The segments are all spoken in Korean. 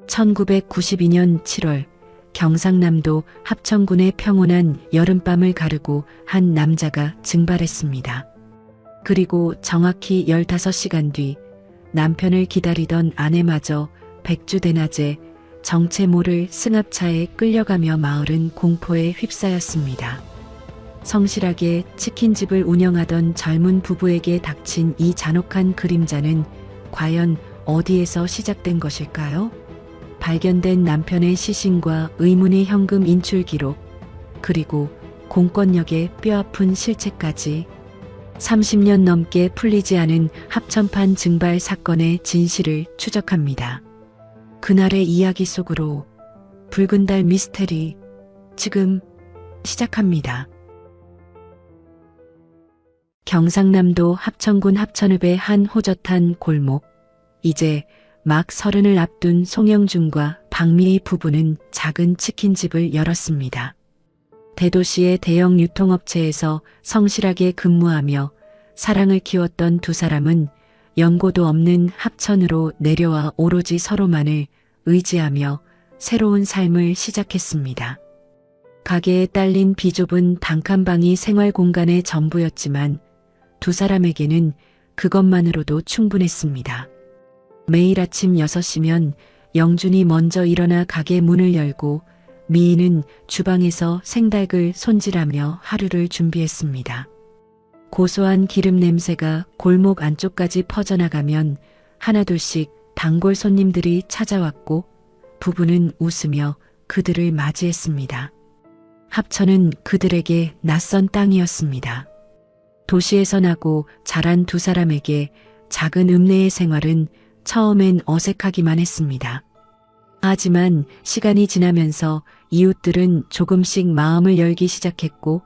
1992년 7월 경상남도 합천군의 평온한 여름밤을 가르고 한 남자가 증발했습니다. 그리고 정확히 15시간 뒤 남편을 기다리던 아내마저 백주대낮에 정체 모를 승합차에 끌려가며 마을은 공포에 휩싸였습니다. 성실하게 치킨집을 운영하던 젊은 부부에게 닥친 이 잔혹한 그림자는 과연 어디에서 시작된 것일까요? 발견된 남편의 시신과 의문의 현금 인출 기록, 그리고 공권력의 뼈아픈 실체까지 30년 넘게 풀리지 않은 합천판 증발 사건의 진실을 추적합니다. 그날의 이야기 속으로 붉은 달 미스테리 지금 시작합니다. 경상남도 합천군 합천읍의 한 호젓한 골목. 이제 막 30을 앞둔 송영준과 박미희 부부는 작은 치킨집을 열었습니다. 대도시의 대형 유통업체에서 성실하게 근무하며 사랑을 키웠던 두 사람은 연고도 없는 합천으로 내려와 오로지 서로만을 의지하며 새로운 삶을 시작했습니다. 가게에 딸린 비좁은 단칸방이 생활 공간의 전부였지만 두 사람에게는 그것만으로도 충분했습니다. 매일 아침 6시면 영준이 먼저 일어나 가게 문을 열고 미희는 주방에서 생닭을 손질하며 하루를 준비했습니다. 고소한 기름 냄새가 골목 안쪽까지 퍼져나가면 하나둘씩 단골 손님들이 찾아왔고 부부는 웃으며 그들을 맞이했습니다. 합천은 그들에게 낯선 땅이었습니다. 도시에서 나고 자란 두 사람에게 작은 읍내의 생활은 처음엔 어색하기만 했습니다. 하지만 시간이 지나면서 이웃들은 조금씩 마음을 열기 시작했고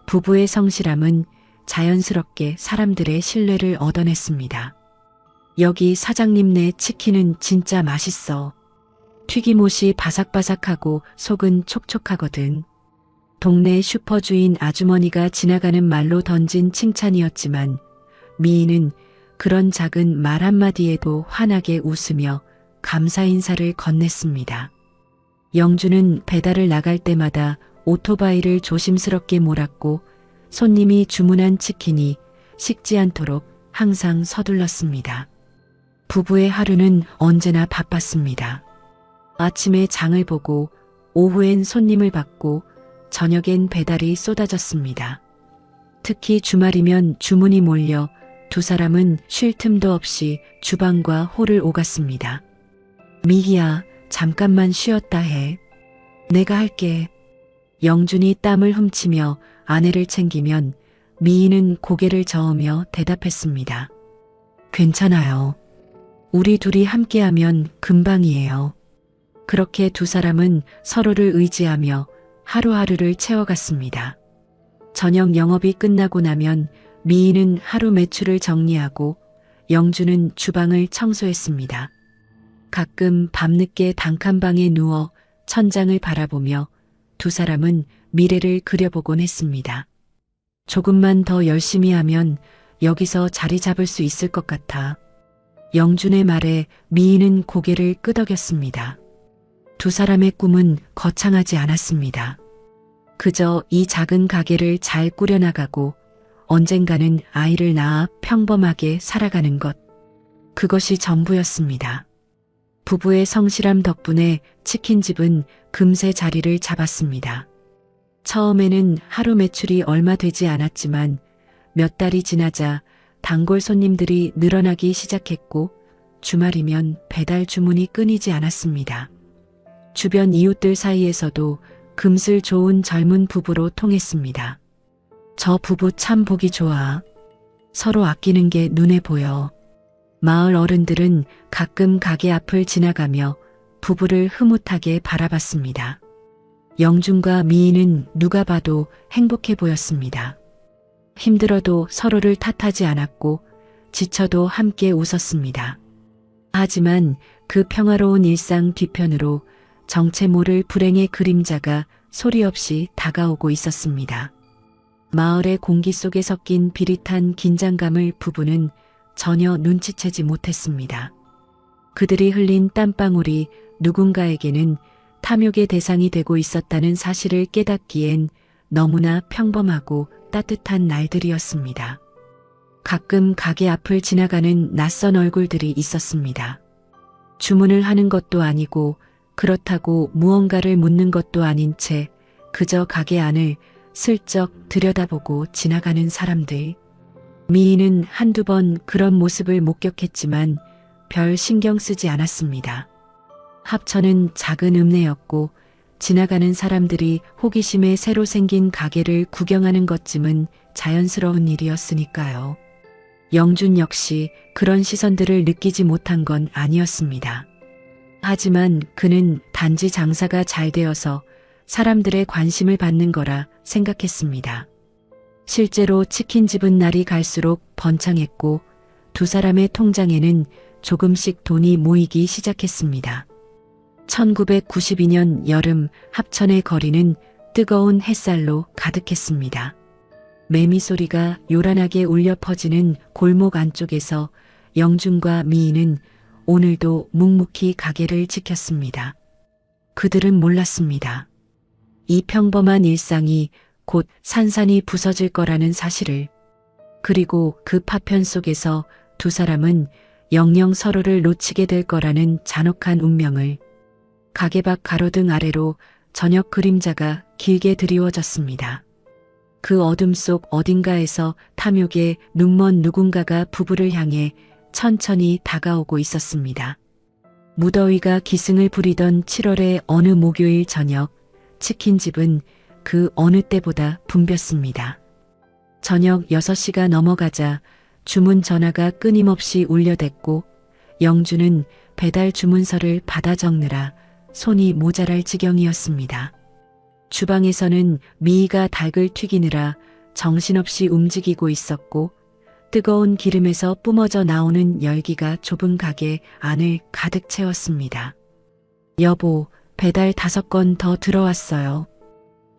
부부의 성실함은 자연스럽게 사람들의 신뢰를 얻어냈습니다. 여기 사장님네 치킨은 진짜 맛있어. 튀김옷이 바삭바삭하고 속은 촉촉하거든. 동네 슈퍼주인 아주머니가 지나가는 말로 던진 칭찬이었지만 미희는 그런 작은 말 한마디에도 환하게 웃으며 감사 인사를 건넸습니다. 영주는 배달을 나갈 때마다 오토바이를 조심스럽게 몰았고 손님이 주문한 치킨이 식지 않도록 항상 서둘렀습니다. 부부의 하루는 언제나 바빴습니다. 아침에 장을 보고 오후엔 손님을 받고 저녁엔 배달이 쏟아졌습니다. 특히 주말이면 주문이 몰려 두 사람은 쉴 틈도 없이 주방과 홀을 오갔습니다. 미희야, 잠깐만 쉬었다 해. 내가 할게. 영준이 땀을 훔치며 아내를 챙기면 미희는 고개를 저으며 대답했습니다. 괜찮아요. 우리 둘이 함께하면 금방이에요. 그렇게 두 사람은 서로를 의지하며 하루하루를 채워갔습니다. 저녁 영업이 끝나고 나면 미희는 하루 매출을 정리하고 영주는 주방을 청소했습니다. 가끔 밤늦게 단칸방에 누워 천장을 바라보며 두 사람은 미래를 그려보곤 했습니다. 조금만 더 열심히 하면 여기서 자리 잡을 수 있을 것 같아. 영준의 말에 미희는 고개를 끄덕였습니다. 두 사람의 꿈은 거창하지 않았습니다. 그저 이 작은 가게를 잘 꾸려나가고 언젠가는 아이를 낳아 평범하게 살아가는 것. 그것이 전부였습니다. 부부의 성실함 덕분에 치킨집은 금세 자리를 잡았습니다. 처음에는 하루 매출이 얼마 되지 않았지만 몇 달이 지나자 단골 손님들이 늘어나기 시작했고 주말이면 배달 주문이 끊이지 않았습니다. 주변 이웃들 사이에서도 금슬 좋은 젊은 부부로 통했습니다. 저 부부 참 보기 좋아. 서로 아끼는 게 눈에 보여. 마을 어른들은 가끔 가게 앞을 지나가며 부부를 흐뭇하게 바라봤습니다. 영준과 미희는 누가 봐도 행복해 보였습니다. 힘들어도 서로를 탓하지 않았고 지쳐도 함께 웃었습니다. 하지만 그 평화로운 일상 뒤편으로 정체 모를 불행의 그림자가 소리 없이 다가오고 있었습니다. 마을의 공기 속에 섞인 비릿한 긴장감을 부부는 전혀 눈치채지 못했습니다. 그들이 흘린 땀방울이 누군가에게는 탐욕의 대상이 되고 있었다는 사실을 깨닫기엔 너무나 평범하고 따뜻한 날들이었습니다. 가끔 가게 앞을 지나가는 낯선 얼굴들이 있었습니다. 주문을 하는 것도 아니고 그렇다고 무언가를 묻는 것도 아닌 채 그저 가게 안을 슬쩍 들여다보고 지나가는 사람들. 미희는 한두 번 그런 모습을 목격했지만 별 신경 쓰지 않았습니다. 합천은 작은 읍내였고 지나가는 사람들이 호기심에 새로 생긴 가게를 구경하는 것쯤은 자연스러운 일이었으니까요. 영준 역시 그런 시선들을 느끼지 못한 건 아니었습니다. 하지만 그는 단지 장사가 잘 되어서 사람들의 관심을 받는 거라 생각했습니다. 실제로 치킨집은 날이 갈수록 번창했고 두 사람의 통장에는 조금씩 돈이 모이기 시작했습니다. 1992년 여름 합천의 거리는 뜨거운 햇살로 가득했습니다. 매미 소리가 요란하게 울려 퍼지는 골목 안쪽에서 영준과 미희는 오늘도 묵묵히 가게를 지켰습니다. 그들은 몰랐습니다. 이 평범한 일상이 곧 산산이 부서질 거라는 사실을. 그리고 그 파편 속에서 두 사람은 영영 서로를 놓치게 될 거라는 잔혹한 운명을. 가게 밖 가로등 아래로 저녁 그림자가 길게 드리워졌습니다. 그 어둠 속 어딘가에서 탐욕에 눈먼 누군가가 부부를 향해 천천히 다가오고 있었습니다. 무더위가 기승을 부리던 7월의 어느 목요일 저녁, 치킨집은 그 어느 때보다 붐볐습니다. 저녁 6시가 넘어가자 주문 전화가 끊임없이 울려댔고 영주는 배달 주문서를 받아 적느라 손이 모자랄 지경이었습니다. 주방에서는 미희가 닭을 튀기느라 정신없이 움직이고 있었고 뜨거운 기름에서 뿜어져 나오는 열기가 좁은 가게 안을 가득 채웠습니다. 여보, 배달 5건 더 들어왔어요.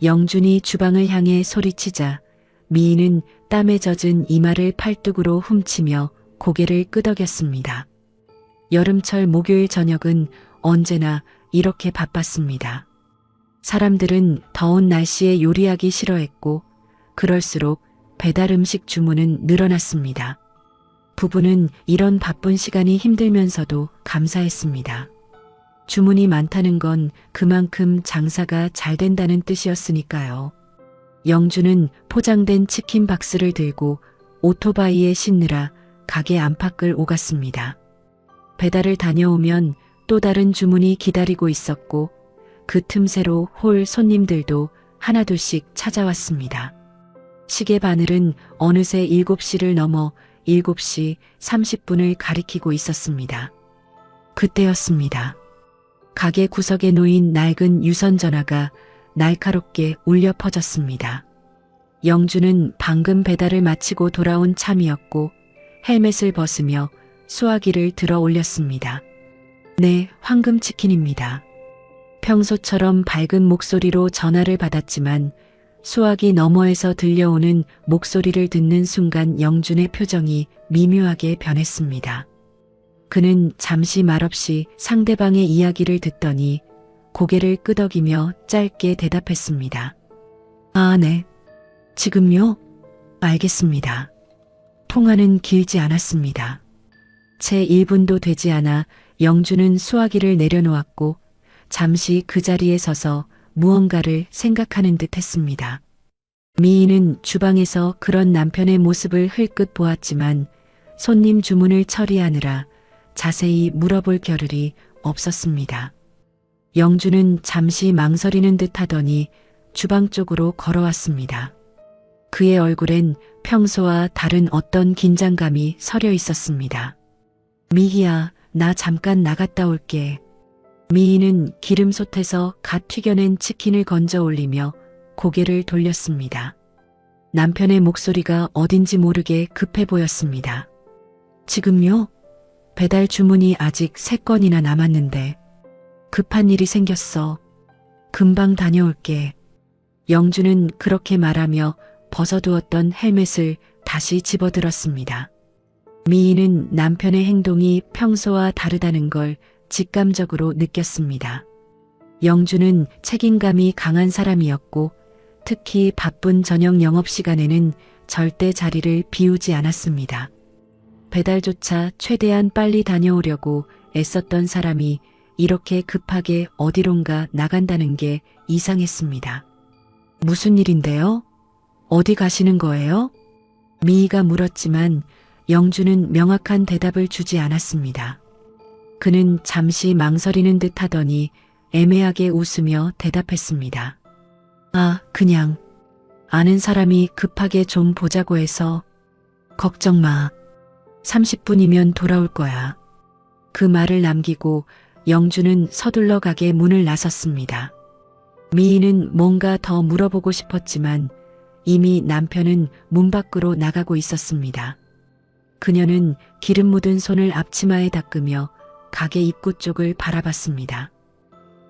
영준이 주방을 향해 소리치자 미희는 땀에 젖은 이마를 팔뚝으로 훔치며 고개를 끄덕였습니다. 여름철 목요일 저녁은 언제나 이렇게 바빴습니다. 사람들은 더운 날씨에 요리하기 싫어했고 그럴수록 배달 음식 주문은 늘어났습니다. 부부는 이런 바쁜 시간이 힘들면서도 감사했습니다. 주문이 많다는 건 그만큼 장사가 잘 된다는 뜻이었으니까요. 영주는 포장된 치킨 박스를 들고 오토바이에 싣느라 가게 안팎을 오갔습니다. 배달을 다녀오면 또 다른 주문이 기다리고 있었고 그 틈새로 홀 손님들도 하나둘씩 찾아왔습니다. 시계 바늘은 어느새 7시를 넘어 7시 30분을 가리키고 있었습니다. 그때였습니다. 가게 구석에 놓인 낡은 유선전화가 날카롭게 울려 퍼졌습니다. 영주는 방금 배달을 마치고 돌아온 참이었고 헬멧을 벗으며 수화기를 들어 올렸습니다. 네, 황금치킨입니다. 평소처럼 밝은 목소리로 전화를 받았지만 수화기 너머에서 들려오는 목소리를 듣는 순간 영준의 표정이 미묘하게 변했습니다. 그는 잠시 말없이 상대방의 이야기를 듣더니 고개를 끄덕이며 짧게 대답했습니다. 아, 네. 지금요? 알겠습니다. 통화는 길지 않았습니다. 채 1분도 되지 않아 영준은 수화기를 내려놓았고 잠시 그 자리에 서서 무언가를 생각하는 듯 했습니다. 미희는 주방에서 그런 남편의 모습을 흘끗 보았지만 손님 주문을 처리하느라 자세히 물어볼 겨를이 없었습니다. 영주는 잠시 망설이는 듯 하더니 주방 쪽으로 걸어왔습니다. 그의 얼굴엔 평소와 다른 어떤 긴장감이 서려 있었습니다. 미희야, 나 잠깐 나갔다 올게. 미희는 기름솥에서 갓 튀겨낸 치킨을 건져 올리며 고개를 돌렸습니다. 남편의 목소리가 어딘지 모르게 급해 보였습니다. 지금요? 배달 주문이 아직 3건이나 남았는데 급한 일이 생겼어. 금방 다녀올게. 영주는 그렇게 말하며 벗어두었던 헬멧을 다시 집어들었습니다. 미희는 남편의 행동이 평소와 다르다는 걸 직감적으로 느꼈습니다. 영주는 책임감이 강한 사람이었고 특히 바쁜 저녁 영업시간에는 절대 자리를 비우지 않았습니다. 배달조차 최대한 빨리 다녀오려고 애썼던 사람이 이렇게 급하게 어디론가 나간다는 게 이상했습니다. 무슨 일인데요? 어디 가시는 거예요? 미희가 물었지만 영주는 명확한 대답을 주지 않았습니다. 그는 잠시 망설이는 듯 하더니 애매하게 웃으며 대답했습니다. 아, 그냥 아는 사람이 급하게 좀 보자고 해서. 걱정 마. 30분이면 돌아올 거야. 그 말을 남기고 영주는 서둘러 가게 문을 나섰습니다. 미희는 뭔가 더 물어보고 싶었지만 이미 남편은 문 밖으로 나가고 있었습니다. 그녀는 기름 묻은 손을 앞치마에 닦으며 가게 입구 쪽을 바라봤습니다.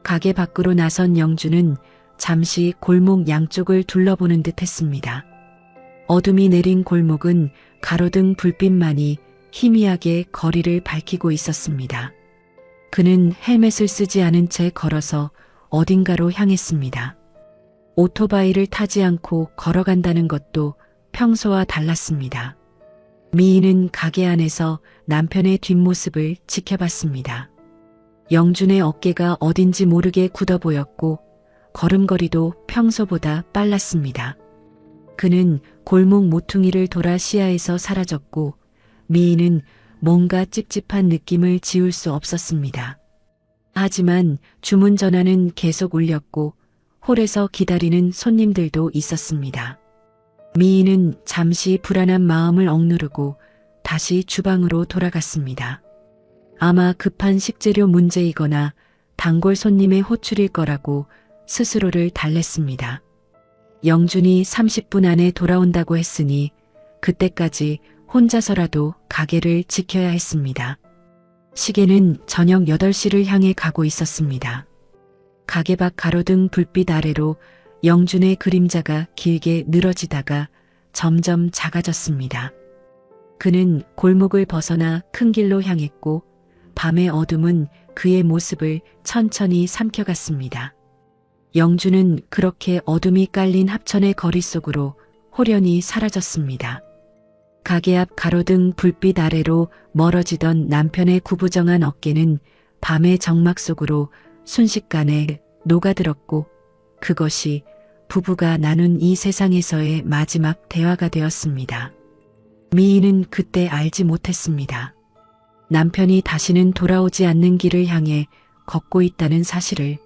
가게 밖으로 나선 영주는 잠시 골목 양쪽을 둘러보는 듯 했습니다. 어둠이 내린 골목은 가로등 불빛만이 희미하게 거리를 밝히고 있었습니다. 그는 헬멧을 쓰지 않은 채 걸어서 어딘가로 향했습니다. 오토바이를 타지 않고 걸어간다는 것도 평소와 달랐습니다. 미희는 가게 안에서 남편의 뒷모습을 지켜봤습니다. 영준의 어깨가 어딘지 모르게 굳어 보였고 걸음걸이도 평소보다 빨랐습니다. 그는 골목 모퉁이를 돌아 시야에서 사라졌고 미희는 뭔가 찝찝한 느낌을 지울 수 없었습니다. 하지만 주문 전화는 계속 울렸고 홀에서 기다리는 손님들도 있었습니다. 미희는 잠시 불안한 마음을 억누르고 다시 주방으로 돌아갔습니다. 아마 급한 식재료 문제이거나 단골 손님의 호출일 거라고 스스로를 달랬습니다. 영준이 30분 안에 돌아온다고 했으니 그때까지 혼자서라도 가게를 지켜야 했습니다. 시계는 저녁 8시를 향해 가고 있었습니다. 가게 밖 가로등 불빛 아래로 영준의 그림자가 길게 늘어지다가 점점 작아졌습니다. 그는 골목을 벗어나 큰 길로 향했고 밤의 어둠은 그의 모습을 천천히 삼켜갔습니다. 영준은 그렇게 어둠이 깔린 합천의 거리 속으로 호련히 사라졌습니다. 가게 앞 가로등 불빛 아래로 멀어지던 남편의 구부정한 어깨는 밤의 정막 속으로 순식간에 녹아들었고 그것이 부부가 나눈 이 세상에서의 마지막 대화가 되었습니다. 미희는 그때 알지 못했습니다. 남편이 다시는 돌아오지 않는 길을 향해 걷고 있다는 사실을.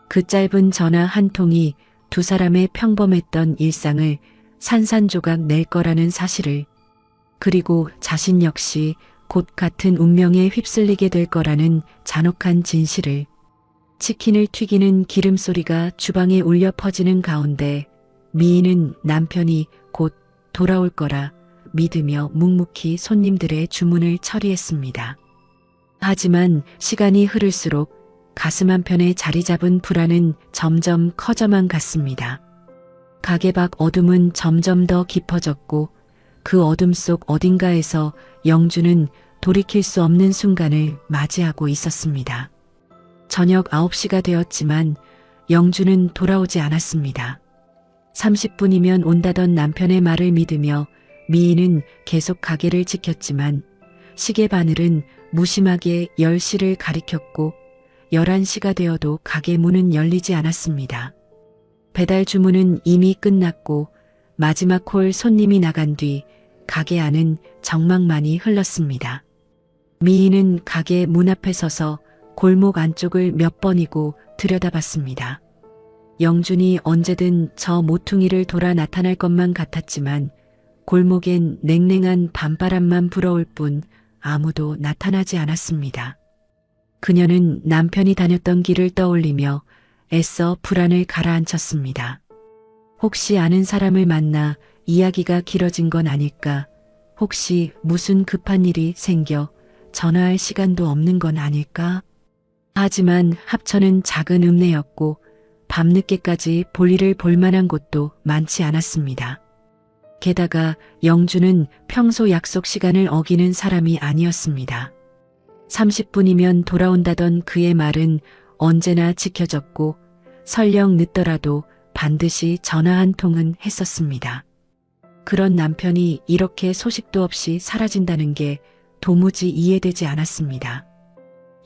그 짧은 전화 한 통이 두 사람의 평범했던 일상을 산산조각 낼 거라는 사실을. 그리고 자신 역시 곧 같은 운명에 휩쓸리게 될 거라는 잔혹한 진실을. 치킨을 튀기는 기름 소리가 주방에 울려 퍼지는 가운데 미희는 남편이 곧 돌아올 거라 믿으며 묵묵히 손님들의 주문을 처리했습니다. 하지만 시간이 흐를수록 가슴 한편에 자리 잡은 불안은 점점 커져만 갔습니다. 가게 밖 어둠은 점점 더 깊어졌고 그 어둠 속 어딘가에서 영주는 돌이킬 수 없는 순간을 맞이하고 있었습니다. 저녁 9시가 되었지만 영주는 돌아오지 않았습니다. 30분이면 온다던 남편의 말을 믿으며 미희는 계속 가게를 지켰지만 시계 바늘은 무심하게 10시를 가리켰고 11시가 되어도 가게 문은 열리지 않았습니다. 배달 주문은 이미 끝났고 마지막 홀 손님이 나간 뒤 가게 안은 정막만이 흘렀습니다. 미희는 가게 문 앞에 서서 골목 안쪽을 몇 번이고 들여다봤습니다. 영준이 언제든 저 모퉁이를 돌아 나타날 것만 같았지만 골목엔 냉랭한 밤바람만 불어올 뿐 아무도 나타나지 않았습니다. 그녀는 남편이 다녔던 길을 떠올리며 애써 불안을 가라앉혔습니다. 혹시 아는 사람을 만나 이야기가 길어진 건 아닐까? 혹시 무슨 급한 일이 생겨 전화할 시간도 없는 건 아닐까? 하지만 합천은 작은 읍내였고 밤늦게까지 볼일을 볼 만한 곳도 많지 않았습니다. 게다가 영주는 평소 약속 시간을 어기는 사람이 아니었습니다. 30분이면 돌아온다던 그의 말은 언제나 지켜졌고 설령 늦더라도 반드시 전화 한 통은 했었습니다. 그런 남편이 이렇게 소식도 없이 사라진다는 게 도무지 이해되지 않았습니다.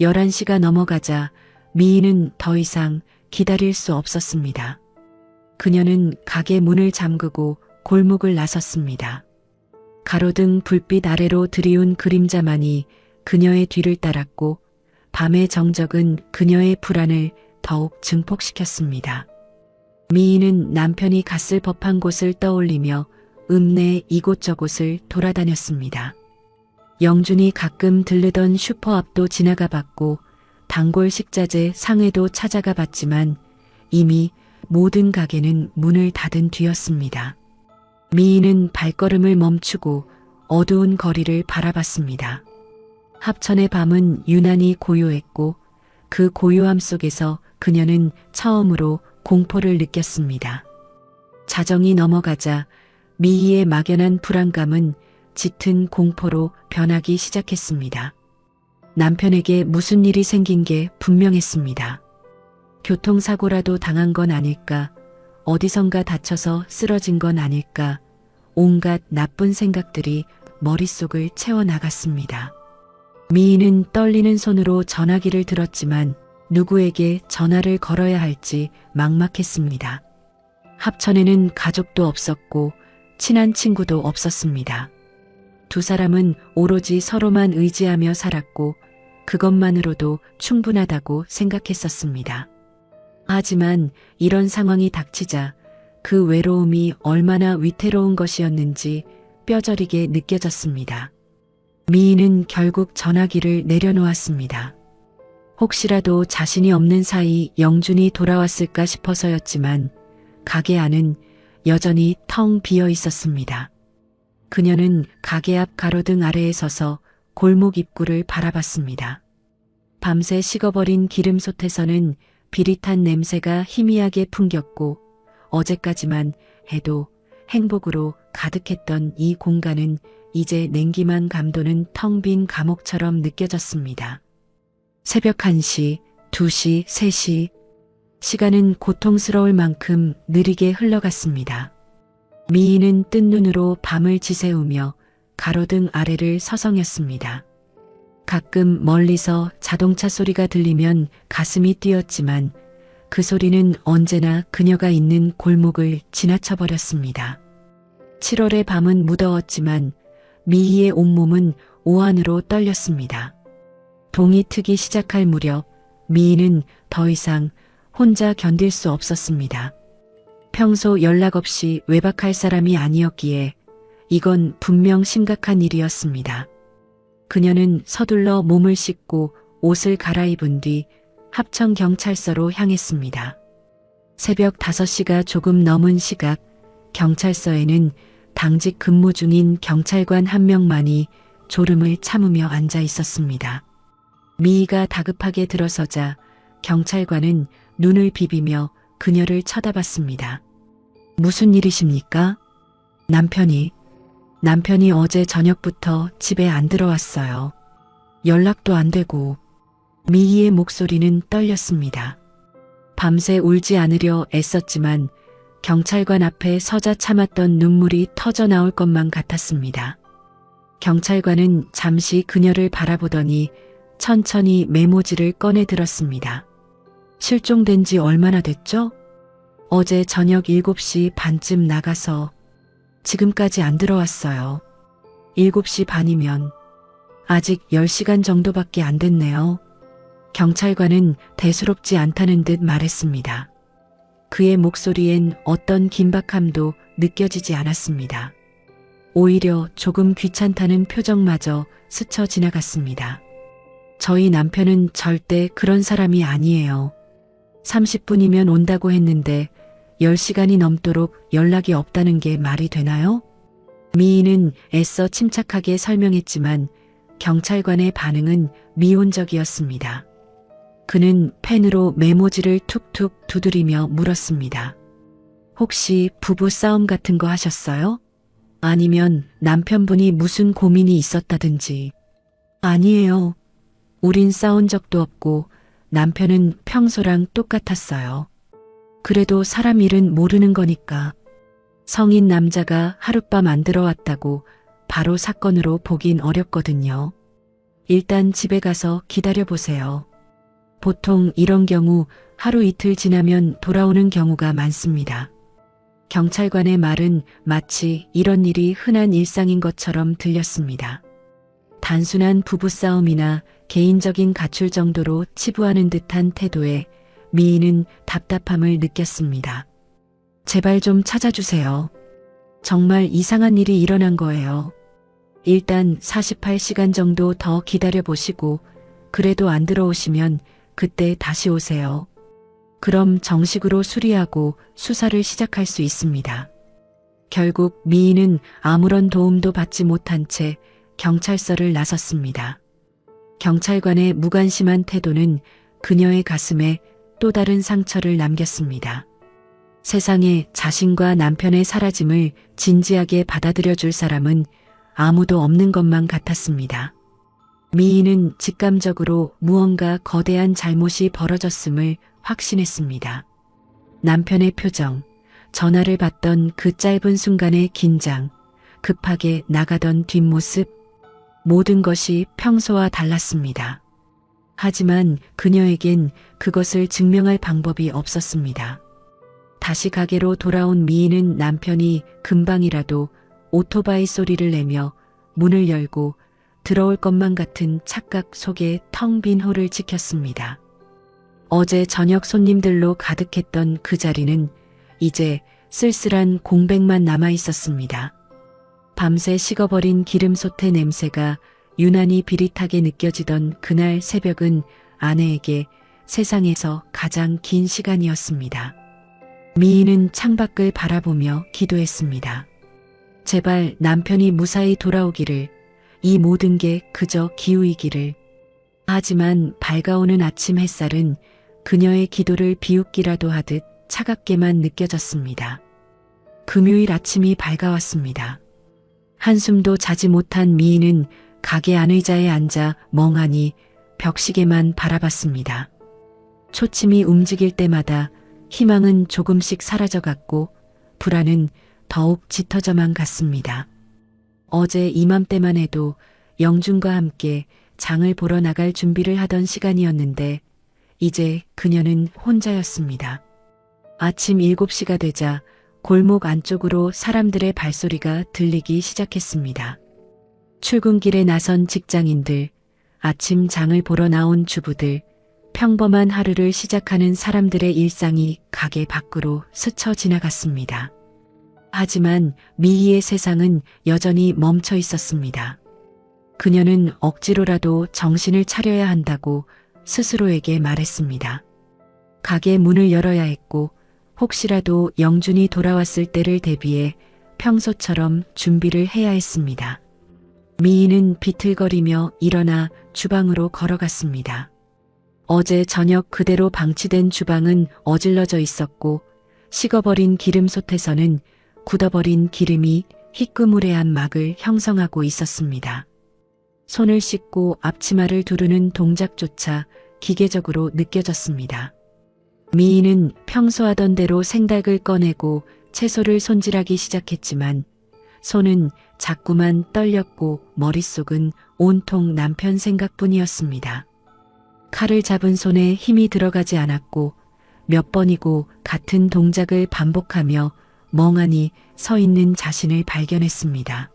11시가 넘어가자 미희는 더 이상 기다릴 수 없었습니다. 그녀는 가게 문을 잠그고 골목을 나섰습니다. 가로등 불빛 아래로 드리운 그림자만이 그녀의 뒤를 따랐고 밤의 정적은 그녀의 불안을 더욱 증폭시켰습니다. 미희는 남편이 갔을 법한 곳을 떠올리며 읍내 이곳저곳을 돌아다녔습니다. 영준이 가끔 들르던 슈퍼 앞도 지나가 봤고 단골 식자재 상해도 찾아가 봤지만 이미 모든 가게는 문을 닫은 뒤였습니다. 미희는 발걸음을 멈추고 어두운 거리를 바라봤습니다. 합천의 밤은 유난히 고요했고 그 고요함 속에서 그녀는 처음으로 공포를 느꼈습니다. 자정이 넘어가자 미희의 막연한 불안감은 짙은 공포로 변하기 시작했습니다. 남편에게 무슨 일이 생긴 게 분명했습니다. 교통사고라도 당한 건 아닐까, 어디선가 다쳐서 쓰러진 건 아닐까, 온갖 나쁜 생각들이 머릿속을 채워나갔습니다. 미희는 떨리는 손으로 전화기를 들었지만 누구에게 전화를 걸어야 할지 막막했습니다. 합천에는 가족도 없었고 친한 친구도 없었습니다. 두 사람은 오로지 서로만 의지하며 살았고 그것만으로도 충분하다고 생각했었습니다. 하지만 이런 상황이 닥치자 그 외로움이 얼마나 위태로운 것이었는지 뼈저리게 느껴졌습니다. 미희는 결국 전화기를 내려놓았습니다. 혹시라도 자신이 없는 사이 영준이 돌아왔을까 싶어서였지만 가게 안은 여전히 텅 비어 있었습니다. 그녀는 가게 앞 가로등 아래에 서서 골목 입구를 바라봤습니다. 밤새 식어버린 기름솥에서는 비릿한 냄새가 희미하게 풍겼고 어제까지만 해도 행복으로 가득했던 이 공간은 이제 냉기만 감도는 텅 빈 감옥처럼 느껴졌습니다. 새벽 1시, 2시, 3시. 시간은 고통스러울 만큼 느리게 흘러갔습니다. 미희는 뜬 눈으로 밤을 지새우며 가로등 아래를 서성였습니다. 가끔 멀리서 자동차 소리가 들리면 가슴이 뛰었지만 그 소리는 언제나 그녀가 있는 골목을 지나쳐버렸습니다. 7월의 밤은 무더웠지만 미희의 온몸은 오한으로 떨렸습니다. 동이 트기 시작할 무렵 미희는 더 이상 혼자 견딜 수 없었습니다. 평소 연락 없이 외박할 사람이 아니었기에 이건 분명 심각한 일이었습니다. 그녀는 서둘러 몸을 씻고 옷을 갈아입은 뒤 합천경찰서로 향했습니다. 새벽 5시가 조금 넘은 시각 경찰서에는 당직 근무 중인 경찰관 한 명만이 졸음을 참으며 앉아 있었습니다. 미희가 다급하게 들어서자 경찰관은 눈을 비비며 그녀를 쳐다봤습니다. 무슨 일이십니까? 남편이 어제 저녁부터 집에 안 들어왔어요. 연락도 안 되고. 미희의 목소리는 떨렸습니다. 밤새 울지 않으려 애썼지만 경찰관 앞에 서자 참았던 눈물이 터져 나올 것만 같았습니다. 경찰관은 잠시 그녀를 바라보더니 천천히 메모지를 꺼내 들었습니다. 실종된 지 얼마나 됐죠? 어제 저녁 7시 반쯤 나가서 지금까지 안 들어왔어요. 7시 반이면 아직 10시간 정도밖에 안 됐네요. 경찰관은 대수롭지 않다는 듯 말했습니다. 그의 목소리엔 어떤 긴박함도 느껴지지 않았습니다. 오히려 조금 귀찮다는 표정마저 스쳐 지나갔습니다. 저희 남편은 절대 그런 사람이 아니에요. 30분이면 온다고 했는데 10시간이 넘도록 연락이 없다는 게 말이 되나요? 미희는 애써 침착하게 설명했지만 경찰관의 반응은 미온적이었습니다. 그는 펜으로 메모지를 툭툭 두드리며 물었습니다. 혹시 부부 싸움 같은 거 하셨어요? 아니면 남편분이 무슨 고민이 있었다든지. 아니에요. 우린 싸운 적도 없고 남편은 평소랑 똑같았어요. 그래도 사람 일은 모르는 거니까. 성인 남자가 하룻밤 안 들어왔다고 바로 사건으로 보긴 어렵거든요. 일단 집에 가서 기다려보세요. 보통 이런 경우 하루 이틀 지나면 돌아오는 경우가 많습니다. 경찰관의 말은 마치 이런 일이 흔한 일상인 것처럼 들렸습니다. 단순한 부부싸움이나 개인적인 가출 정도로 치부하는 듯한 태도에 미인은 답답함을 느꼈습니다. 제발 좀 찾아주세요. 정말 이상한 일이 일어난 거예요. 일단 48시간 정도 더 기다려보시고 그래도 안 들어오시면 그때 다시 오세요. 그럼 정식으로 수리하고 수사를 시작할 수 있습니다. 결국 미인은 아무런 도움도 받지 못한 채 경찰서를 나섰습니다. 경찰관의 무관심한 태도는 그녀의 가슴에 또 다른 상처를 남겼습니다. 세상에 자신과 남편의 사라짐을 진지하게 받아들여줄 사람은 아무도 없는 것만 같았습니다. 미인은 직감적으로 무언가 거대한 잘못이 벌어졌음을 확신했습니다. 남편의 표정, 전화를 받던 그 짧은 순간의 긴장, 급하게 나가던 뒷모습, 모든 것이 평소와 달랐습니다. 하지만 그녀에겐 그것을 증명할 방법이 없었습니다. 다시 가게로 돌아온 미인은 남편이 금방이라도 오토바이 소리를 내며 문을 열고 들어올 것만 같은 착각 속에 텅 빈 홀을 지켰습니다. 어제 저녁 손님들로 가득했던 그 자리는 이제 쓸쓸한 공백만 남아 있었습니다. 밤새 식어버린 기름솥의 냄새가 유난히 비릿하게 느껴지던 그날 새벽은 아내에게 세상에서 가장 긴 시간이었습니다. 미인은 창밖을 바라보며 기도했습니다. 제발 남편이 무사히 돌아오기를, 이 모든 게 그저 기우이기를. 하지만 밝아오는 아침 햇살은 그녀의 기도를 비웃기라도 하듯 차갑게만 느껴졌습니다. 금요일 아침이 밝아왔습니다. 한숨도 자지 못한 미인은 가게 안의자에 앉아 멍하니 벽시계만 바라봤습니다. 초침이 움직일 때마다 희망은 조금씩 사라져갔고 불안은 더욱 짙어져만 갔습니다. 어제 이맘때만 해도 영준과 함께 장을 보러 나갈 준비를 하던 시간이었는데 이제 그녀는 혼자였습니다. 아침 7시가 되자 골목 안쪽으로 사람들의 발소리가 들리기 시작했습니다. 출근길에 나선 직장인들, 아침 장을 보러 나온 주부들, 평범한 하루를 시작하는 사람들의 일상이 가게 밖으로 스쳐 지나갔습니다. 하지만 미희의 세상은 여전히 멈춰 있었습니다. 그녀는 억지로라도 정신을 차려야 한다고 스스로에게 말했습니다. 가게 문을 열어야 했고 혹시라도 영준이 돌아왔을 때를 대비해 평소처럼 준비를 해야 했습니다. 미희는 비틀거리며 일어나 주방으로 걸어갔습니다. 어제 저녁 그대로 방치된 주방은 어질러져 있었고 식어버린 기름솥에서는 굳어버린 기름이 희끄무레한 막을 형성하고 있었습니다. 손을 씻고 앞치마를 두르는 동작조차 기계적으로 느껴졌습니다. 미희는 평소 하던 대로 생닭을 꺼내고 채소를 손질하기 시작했지만 손은 자꾸만 떨렸고 머릿속은 온통 남편 생각뿐이었습니다. 칼을 잡은 손에 힘이 들어가지 않았고 몇 번이고 같은 동작을 반복하며 멍하니 서 있는 자신을 발견했습니다.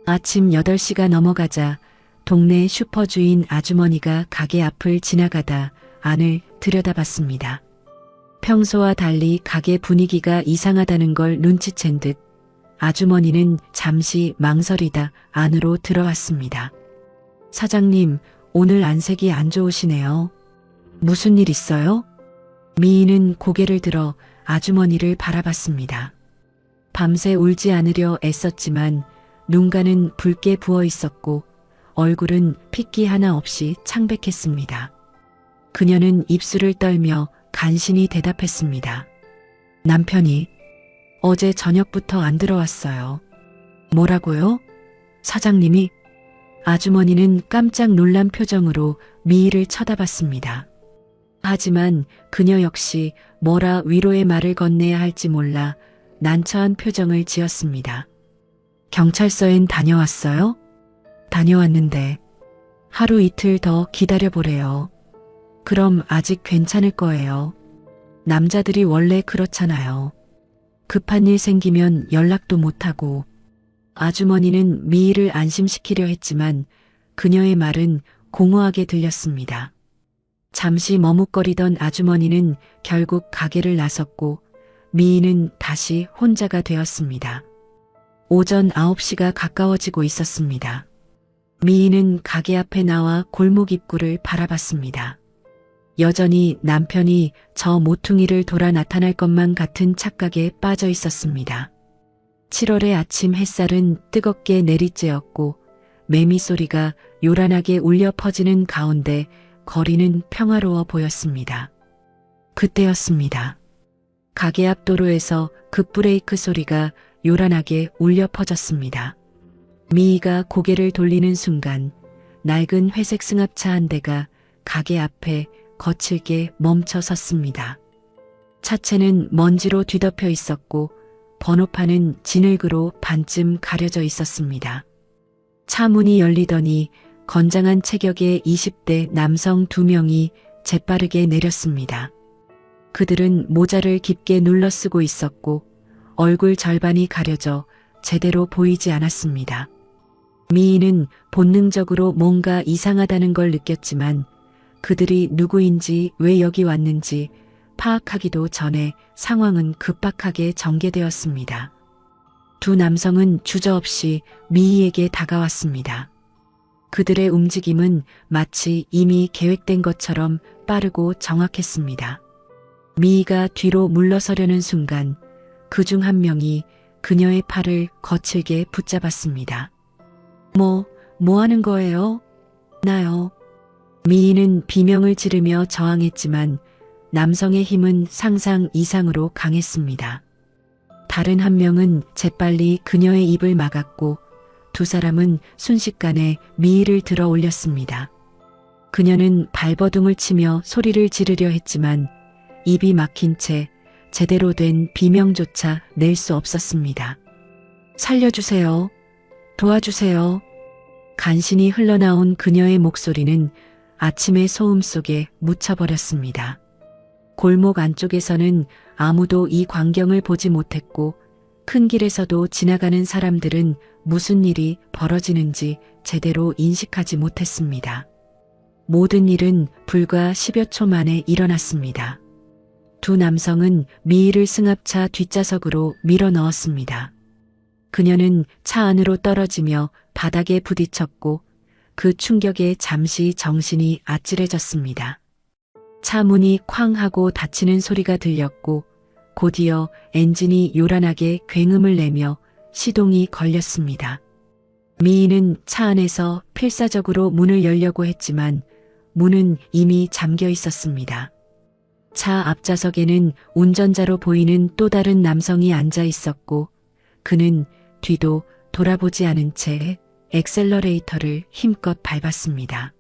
아침 8시가 넘어가자 동네 슈퍼 주인 아주머니가 가게 앞을 지나가다 안을 들여다봤습니다. 평소와 달리 가게 분위기가 이상하다는 걸 눈치챈 듯 아주머니는 잠시 망설이다 안으로 들어왔습니다. 사장님, 오늘 안색이 안 좋으시네요. 무슨 일 있어요? 미희는 고개를 들어 아주머니를 바라봤습니다. 밤새 울지 않으려 애썼지만 눈가는 붉게 부어 있었고 얼굴은 핏기 하나 없이 창백했습니다. 그녀는 입술을 떨며 간신히 대답했습니다. 남편이 어제 저녁부터 안 들어왔어요. 뭐라고요? 사장님이? 아주머니는 깜짝 놀란 표정으로 미희를 쳐다봤습니다. 하지만 그녀 역시 뭐라 위로의 말을 건네야 할지 몰라 난처한 표정을 지었습니다. 경찰서엔 다녀왔어요? 다녀왔는데 하루 이틀 더 기다려보래요. 그럼 아직 괜찮을 거예요. 남자들이 원래 그렇잖아요. 급한 일 생기면 연락도 못하고. 아주머니는 미희를 안심시키려 했지만 그녀의 말은 공허하게 들렸습니다. 잠시 머뭇거리던 아주머니는 결국 가게를 나섰고 미희는 다시 혼자가 되었습니다. 오전 9시가 가까워지고 있었습니다. 미희는 가게 앞에 나와 골목 입구를 바라봤습니다. 여전히 남편이 저 모퉁이를 돌아 나타날 것만 같은 착각에 빠져 있었습니다. 7월의 아침 햇살은 뜨겁게 내리쬐었고 매미 소리가 요란하게 울려 퍼지는 가운데 거리는 평화로워 보였습니다. 그때였습니다. 가게 앞 도로에서 급브레이크 소리가 요란하게 울려 퍼졌습니다. 미희가 고개를 돌리는 순간 낡은 회색 승합차 한 대가 가게 앞에 거칠게 멈춰 섰습니다. 차체는 먼지로 뒤덮여 있었고 번호판은 진흙으로 반쯤 가려져 있었습니다. 차 문이 열리더니 건장한 체격의 20대 남성 2명이 재빠르게 내렸습니다. 그들은 모자를 깊게 눌러 쓰고 있었고 얼굴 절반이 가려져 제대로 보이지 않았습니다. 미희는 본능적으로 뭔가 이상하다는 걸 느꼈지만 그들이 누구인지 왜 여기 왔는지 파악하기도 전에 상황은 급박하게 전개되었습니다. 두 남성은 주저없이 미희에게 다가왔습니다. 그들의 움직임은 마치 이미 계획된 것처럼 빠르고 정확했습니다. 미희가 뒤로 물러서려는 순간 그중 한 명이 그녀의 팔을 거칠게 붙잡았습니다. 뭐 하는 거예요? 나요. 미희는 비명을 지르며 저항했지만 남성의 힘은 상상 이상으로 강했습니다. 다른 한 명은 재빨리 그녀의 입을 막았고 두 사람은 순식간에 미희를 들어 올렸습니다. 그녀는 발버둥을 치며 소리를 지르려 했지만 입이 막힌 채 제대로 된 비명조차 낼 수 없었습니다. 살려주세요. 도와주세요. 간신히 흘러나온 그녀의 목소리는 아침의 소음 속에 묻혀버렸습니다. 골목 안쪽에서는 아무도 이 광경을 보지 못했고 큰 길에서도 지나가는 사람들은 무슨 일이 벌어지는지 제대로 인식하지 못했습니다. 모든 일은 불과 10여 초 만에 일어났습니다. 두 남성은 미희를 승합차 뒷좌석으로 밀어 넣었습니다. 그녀는 차 안으로 떨어지며 바닥에 부딪혔고 그 충격에 잠시 정신이 아찔해졌습니다. 차 문이 쾅 하고 닫히는 소리가 들렸고 곧이어 엔진이 요란하게 굉음을 내며 시동이 걸렸습니다. 미희는 차 안에서 필사적으로 문을 열려고 했지만 문은 이미 잠겨 있었습니다. 차 앞좌석에는 운전자로 보이는 또 다른 남성이 앉아 있었고 그는 뒤도 돌아보지 않은 채 엑셀러레이터를 힘껏 밟았습니다.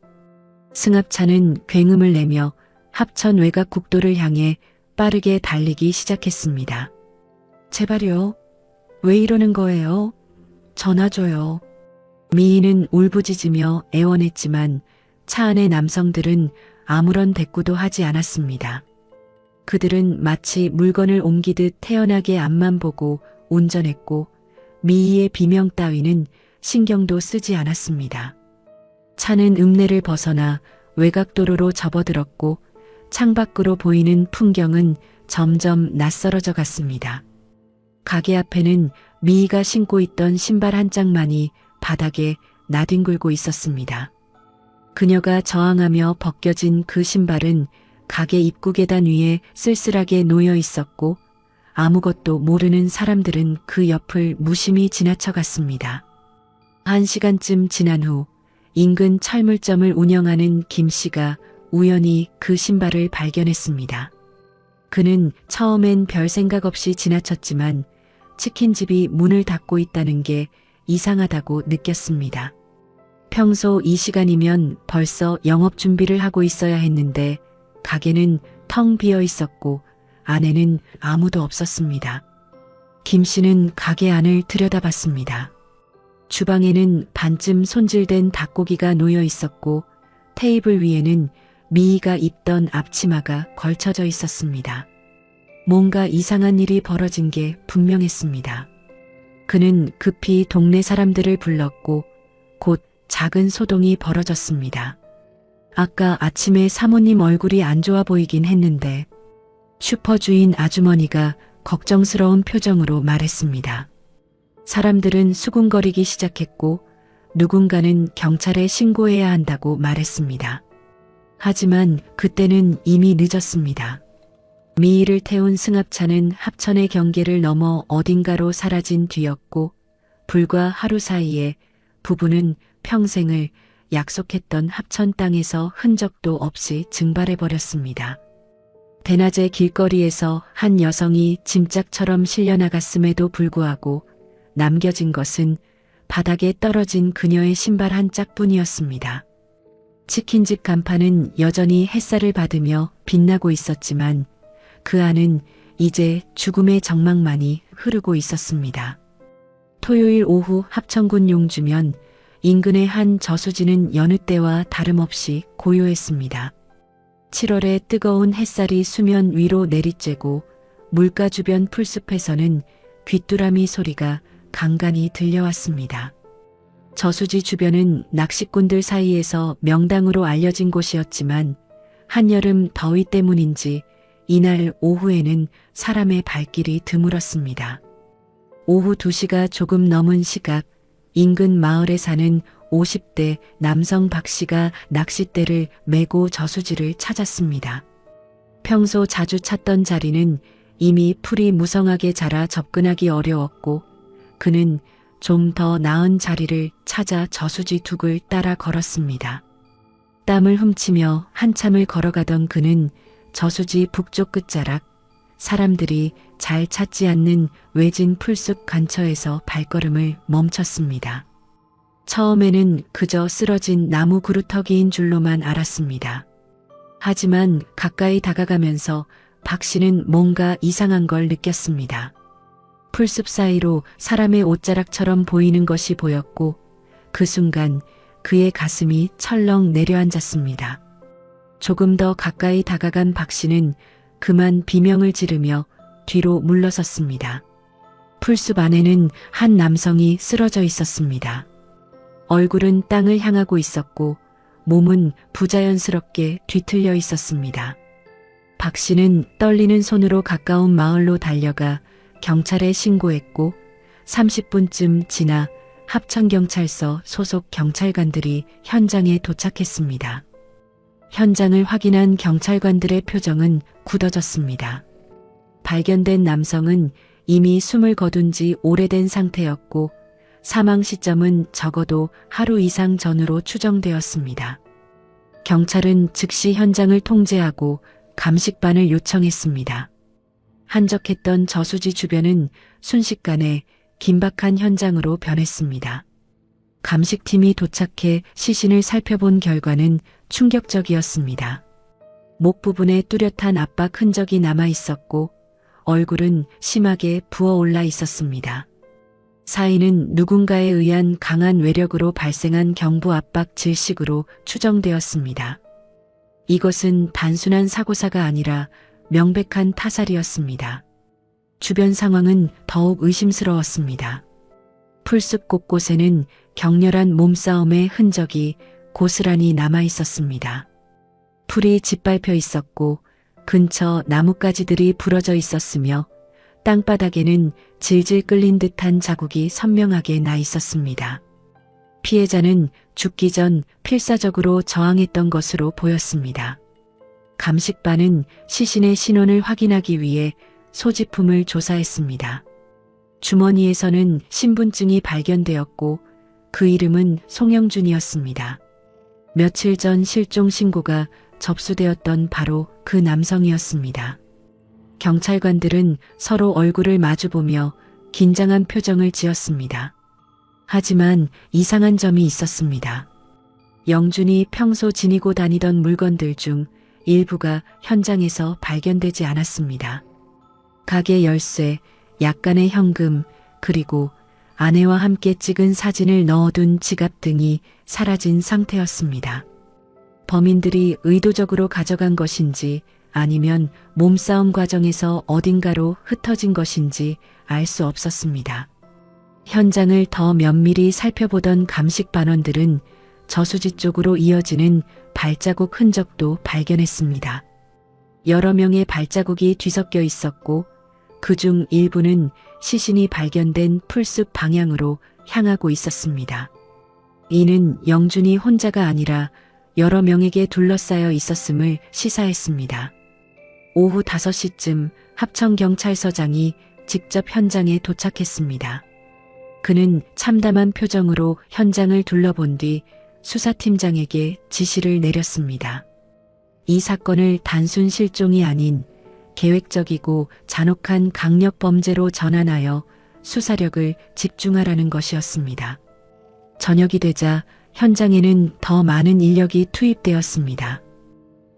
승합차는 굉음을 내며 합천 외곽 국도를 향해 빠르게 달리기 시작했습니다. 제발요. 왜 이러는 거예요? 전화 줘요. 미희는 울부짖으며 애원했지만 차 안의 남성들은 아무런 대꾸도 하지 않았습니다. 그들은 마치 물건을 옮기듯 태연하게 앞만 보고 운전했고 미희의 비명 따위는 신경도 쓰지 않았습니다. 차는 읍내를 벗어나 외곽도로로 접어들었고 창밖으로 보이는 풍경은 점점 낯설어져 갔습니다. 가게 앞에는 미희가 신고 있던 신발 한 짝만이 바닥에 나뒹굴고 있었습니다. 그녀가 저항하며 벗겨진 그 신발은 가게 입구 계단 위에 쓸쓸하게 놓여 있었고 아무것도 모르는 사람들은 그 옆을 무심히 지나쳐 갔습니다. 1시간쯤 지난 후 인근 철물점을 운영하는 김 씨가 우연히 그 신발을 발견했습니다. 그는 처음엔 별 생각 없이 지나쳤지만 치킨집이 문을 닫고 있다는 게 이상하다고 느꼈습니다. 평소 이 시간이면 벌써 영업 준비를 하고 있어야 했는데 가게는 텅 비어 있었고 안에는 아무도 없었습니다. 김 씨는 가게 안을 들여다봤습니다. 주방에는 반쯤 손질된 닭고기가 놓여 있었고 테이블 위에는 미희가 입던 앞치마가 걸쳐져 있었습니다. 뭔가 이상한 일이 벌어진 게 분명했습니다. 그는 급히 동네 사람들을 불렀고 곧 작은 소동이 벌어졌습니다. 아까 아침에 사모님 얼굴이 안 좋아 보이긴 했는데 슈퍼 주인 아주머니가 걱정스러운 표정으로 말했습니다. 사람들은 수군거리기 시작했고 누군가는 경찰에 신고해야 한다고 말했습니다. 하지만 그때는 이미 늦었습니다. 미희를 태운 승합차는 합천의 경계를 넘어 어딘가로 사라진 뒤였고 불과 하루 사이에 부부는 평생을 약속했던 합천 땅에서 흔적도 없이 증발해버렸습니다. 대낮에 길거리에서 한 여성이 짐짝처럼 실려나갔음에도 불구하고 남겨진 것은 바닥에 떨어진 그녀의 신발 한 짝뿐이었습니다. 치킨집 간판은 여전히 햇살을 받으며 빛나고 있었지만 그 안은 이제 죽음의 정막만이 흐르고 있었습니다. 토요일 오후 합천군 용주면 인근의 한 저수지는 여느 때와 다름없이 고요했습니다. 7월의 뜨거운 햇살이 수면 위로 내리쬐고 물가 주변 풀숲에서는 귀뚜라미 소리가 간간히 들려왔습니다. 저수지 주변은 낚시꾼들 사이에서 명당으로 알려진 곳이었지만 한여름 더위 때문인지 이날 오후에는 사람의 발길이 드물었습니다. 오후 2시가 조금 넘은 시각 인근 마을에 사는 50대 남성 박 씨가 낚싯대를 메고 저수지를 찾았습니다. 평소 자주 찾던 자리는 이미 풀이 무성하게 자라 접근하기 어려웠고 그는 좀 더 나은 자리를 찾아 저수지 둑을 따라 걸었습니다. 땀을 훔치며 한참을 걸어가던 그는 저수지 북쪽 끝자락 사람들이 잘 찾지 않는 외진 풀숲 근처에서 발걸음을 멈췄습니다. 처음에는 그저 쓰러진 나무 그루터기인 줄로만 알았습니다. 하지만 가까이 다가가면서 박 씨는 뭔가 이상한 걸 느꼈습니다. 풀숲 사이로 사람의 옷자락처럼 보이는 것이 보였고 그 순간 그의 가슴이 철렁 내려앉았습니다. 조금 더 가까이 다가간 박 씨는 그만 비명을 지르며 뒤로 물러섰습니다. 풀숲 안에는 한 남성이 쓰러져 있었습니다. 얼굴은 땅을 향하고 있었고 몸은 부자연스럽게 뒤틀려 있었습니다. 박 씨는 떨리는 손으로 가까운 마을로 달려가 경찰에 신고했고 30분쯤 지나 합천경찰서 소속 경찰관들이 현장에 도착했습니다. 현장을 확인한 경찰관들의 표정은 굳어졌습니다. 발견된 남성은 이미 숨을 거둔 지 오래된 상태였고 사망 시점은 적어도 하루 이상 전으로 추정되었습니다. 경찰은 즉시 현장을 통제하고 감식반을 요청했습니다. 한적했던 저수지 주변은 순식간에 긴박한 현장으로 변했습니다. 감식팀이 도착해 시신을 살펴본 결과는 충격적이었습니다. 목 부분에 뚜렷한 압박 흔적이 남아 있었고 얼굴은 심하게 부어올라 있었습니다. 사인은 누군가에 의한 강한 외력으로 발생한 경부 압박 질식으로 추정되었습니다. 이것은 단순한 사고사가 아니라 명백한 타살이었습니다. 주변 상황은 더욱 의심스러웠습니다. 풀숲 곳곳에는 격렬한 몸싸움의 흔적이 고스란히 남아 있었습니다. 풀이 짓밟혀 있었고 근처 나뭇가지들이 부러져 있었으며 땅바닥에는 질질 끌린 듯한 자국이 선명하게 나 있었습니다. 피해자는 죽기 전 필사적으로 저항했던 것으로 보였습니다. 감식반은 시신의 신원을 확인하기 위해 소지품을 조사했습니다. 주머니에서는 신분증이 발견되었고 그 이름은 송영준이었습니다. 며칠 전 실종 신고가 접수되었던 바로 그 남성이었습니다. 경찰관들은 서로 얼굴을 마주보며 긴장한 표정을 지었습니다. 하지만 이상한 점이 있었습니다. 영준이 평소 지니고 다니던 물건들 중 일부가 현장에서 발견되지 않았습니다. 가게 열쇠, 약간의 현금, 그리고 아내와 함께 찍은 사진을 넣어둔 지갑 등이 사라진 상태였습니다. 범인들이 의도적으로 가져간 것인지 아니면 몸싸움 과정에서 어딘가로 흩어진 것인지 알 수 없었습니다. 현장을 더 면밀히 살펴보던 감식 반원들은 저수지 쪽으로 이어지는 발자국 흔적도 발견했습니다. 여러 명의 발자국이 뒤섞여 있었고 그중 일부는 시신이 발견된 풀숲 방향으로 향하고 있었습니다. 이는 영준이 혼자가 아니라 여러 명에게 둘러싸여 있었음을 시사했습니다. 오후 5시쯤 합천경찰서장이 직접 현장에 도착했습니다. 그는 참담한 표정으로 현장을 둘러본 뒤 수사팀장에게 지시를 내렸습니다. 이 사건을 단순 실종이 아닌 계획적이고 잔혹한 강력 범죄로 전환하여 수사력을 집중하라는 것이었습니다. 저녁이 되자 현장에는 더 많은 인력이 투입되었습니다.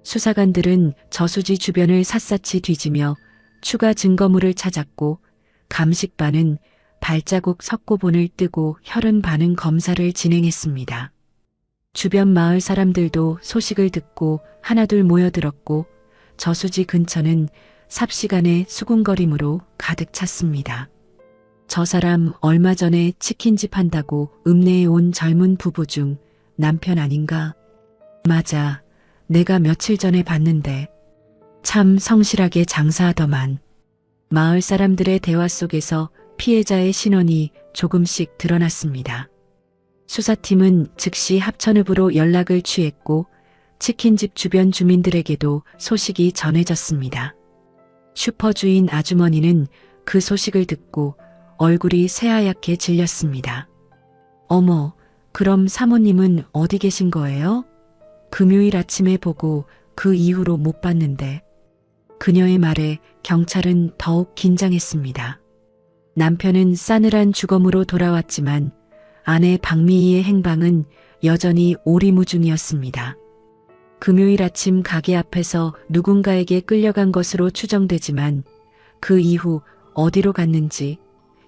수사관들은 저수지 주변을 샅샅이 뒤지며 추가 증거물을 찾았고 감식반은 발자국 석고본을 뜨고 혈흔 반응 검사를 진행했습니다. 주변 마을 사람들도 소식을 듣고 하나둘 모여들었고 저수지 근처는 삽시간의 수군거림으로 가득 찼습니다. 저 사람 얼마 전에 치킨집 한다고 읍내에 온 젊은 부부 중 남편 아닌가? 맞아. 내가 며칠 전에 봤는데 참 성실하게 장사하더만. 마을 사람들의 대화 속에서 피해자의 신원이 조금씩 드러났습니다. 수사팀은 즉시 합천읍으로 연락을 취했고 치킨집 주변 주민들에게도 소식이 전해졌습니다. 슈퍼 주인 아주머니는 그 소식을 듣고 얼굴이 새하얗게 질렸습니다. 어머, 그럼 사모님은 어디 계신 거예요? 금요일 아침에 보고 그 이후로 못 봤는데. 그녀의 말에 경찰은 더욱 긴장했습니다. 남편은 싸늘한 주검으로 돌아왔지만 아내 박미희의 행방은 여전히 오리무중이었습니다. 금요일 아침 가게 앞에서 누군가에게 끌려간 것으로 추정되지만 그 이후 어디로 갔는지,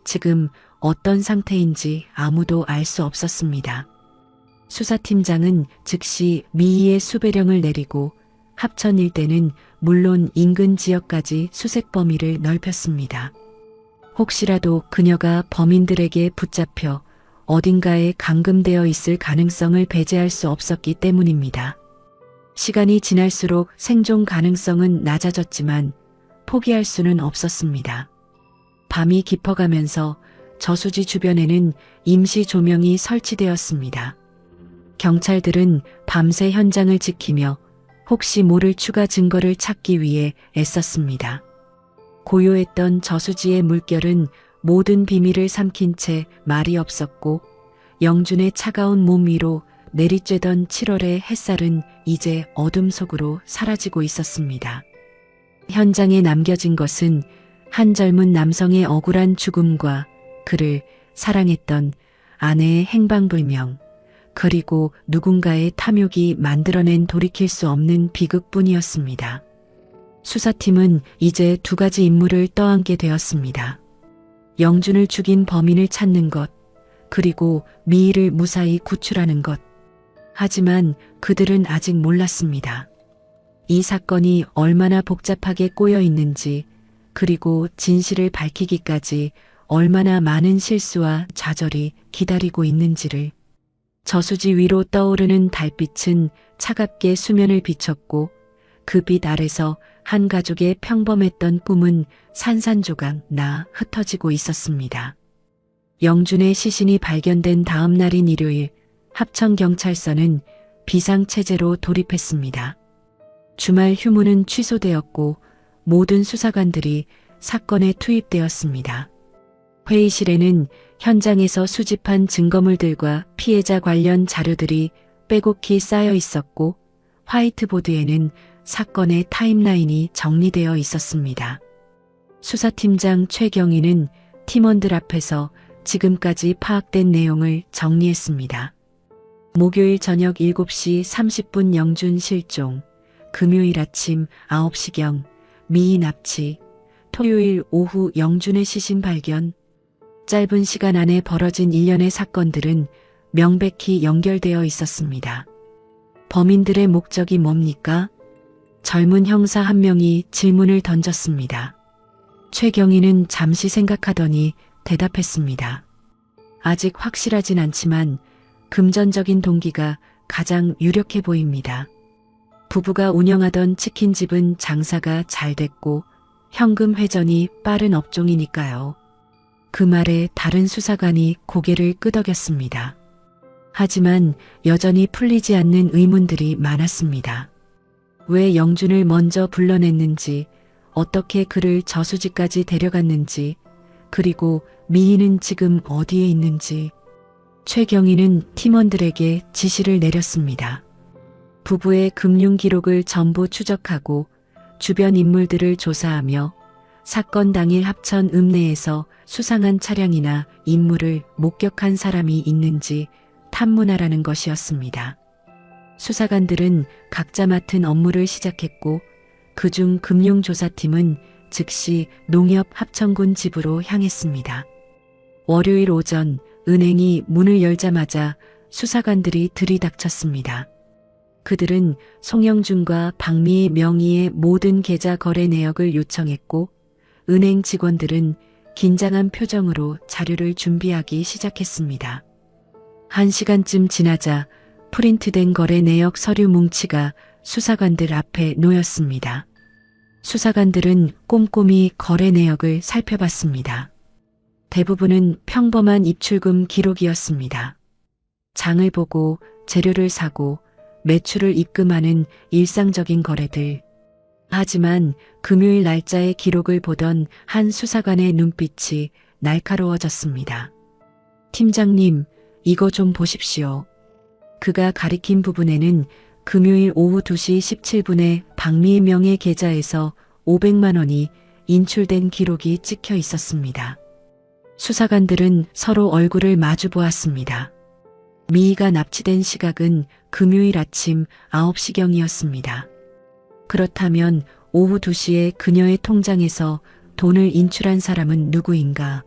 지금 어떤 상태인지 아무도 알 수 없었습니다. 수사팀장은 즉시 미희의 수배령을 내리고 합천 일대는 물론 인근 지역까지 수색 범위를 넓혔습니다. 혹시라도 그녀가 범인들에게 붙잡혀 어딘가에 감금되어 있을 가능성을 배제할 수 없었기 때문입니다. 시간이 지날수록 생존 가능성은 낮아졌지만 포기할 수는 없었습니다. 밤이 깊어가면서 저수지 주변에는 임시 조명이 설치되었습니다. 경찰들은 밤새 현장을 지키며 혹시 모를 추가 증거를 찾기 위해 애썼습니다. 고요했던 저수지의 물결은 모든 비밀을 삼킨 채 말이 없었고 영준의 차가운 몸 위로 내리쬐던 7월의 햇살은 이제 어둠 속으로 사라지고 있었습니다. 현장에 남겨진 것은 한 젊은 남성의 억울한 죽음과 그를 사랑했던 아내의 행방불명, 그리고 누군가의 탐욕이 만들어낸 돌이킬 수 없는 비극뿐이었습니다. 수사팀은 이제 두 가지 임무를 떠안게 되었습니다. 영준을 죽인 범인을 찾는 것, 그리고 미희를 무사히 구출하는 것. 하지만 그들은 아직 몰랐습니다. 이 사건이 얼마나 복잡하게 꼬여 있는지, 그리고 진실을 밝히기까지 얼마나 많은 실수와 좌절이 기다리고 있는지를. 저수지 위로 떠오르는 달빛은 차갑게 수면을 비췄고 그 빛 아래서 한 가족의 평범했던 꿈은 산산조각 나 흩어지고 있었습니다. 영준의 시신이 발견된 다음 날인 일요일, 합천경찰서는 비상체제로 돌입했습니다. 주말 휴무는 취소되었고 모든 수사관들이 사건에 투입되었습니다. 회의실에는 현장에서 수집한 증거물들과 피해자 관련 자료들이 빼곡히 쌓여 있었고 화이트보드에는 사건의 타임라인이 정리되어 있었습니다. 수사팀장 최경희는 팀원들 앞에서 지금까지 파악된 내용을 정리했습니다. 목요일 저녁 7시 30분 영준 실종, 금요일 아침 9시경 미희 납치, 토요일 오후 영준의 시신 발견. 짧은 시간 안에 벌어진 일련의 사건들은 명백히 연결되어 있었습니다. 범인들의 목적이 뭡니까? 젊은 형사 한 명이 질문을 던졌습니다. 최경희는 잠시 생각하더니 대답했습니다. 아직 확실하진 않지만 금전적인 동기가 가장 유력해 보입니다. 부부가 운영하던 치킨집은 장사가 잘 됐고 현금 회전이 빠른 업종이니까요. 그 말에 다른 수사관이 고개를 끄덕였습니다. 하지만 여전히 풀리지 않는 의문들이 많았습니다. 왜 영준을 먼저 불러냈는지, 어떻게 그를 저수지까지 데려갔는지, 그리고 미희는 지금 어디에 있는지. 최경희는 팀원들에게 지시를 내렸습니다. 부부의 금융 기록을 전부 추적하고 주변 인물들을 조사하며 사건 당일 합천 읍내에서 수상한 차량이나 인물을 목격한 사람이 있는지 탐문하라는 것이었습니다. 수사관들은 각자 맡은 업무를 시작했고 그중 금융조사팀은 즉시 농협 합천군 집으로 향했습니다. 월요일 오전 은행이 문을 열자마자 수사관들이 들이닥쳤습니다. 그들은 송영준과 박미의 명의의 모든 계좌 거래 내역을 요청했고 은행 직원들은 긴장한 표정으로 자료를 준비하기 시작했습니다. 1시간쯤 지나자 프린트된 거래 내역 서류 뭉치가 수사관들 앞에 놓였습니다. 수사관들은 꼼꼼히 거래 내역을 살펴봤습니다. 대부분은 평범한 입출금 기록이었습니다. 장을 보고 재료를 사고 매출을 입금하는 일상적인 거래들. 하지만 금요일 날짜의 기록을 보던 한 수사관의 눈빛이 날카로워졌습니다. 팀장님, 이거 좀 보십시오. 그가 가리킨 부분에는 금요일 오후 2시 17분에 박미의 명의 계좌에서 500만 원이 인출된 기록이 찍혀 있었습니다. 수사관들은 서로 얼굴을 마주 보았습니다. 미희가 납치된 시각은 금요일 아침 9시경이었습니다. 그렇다면 오후 2시에 그녀의 통장에서 돈을 인출한 사람은 누구인가?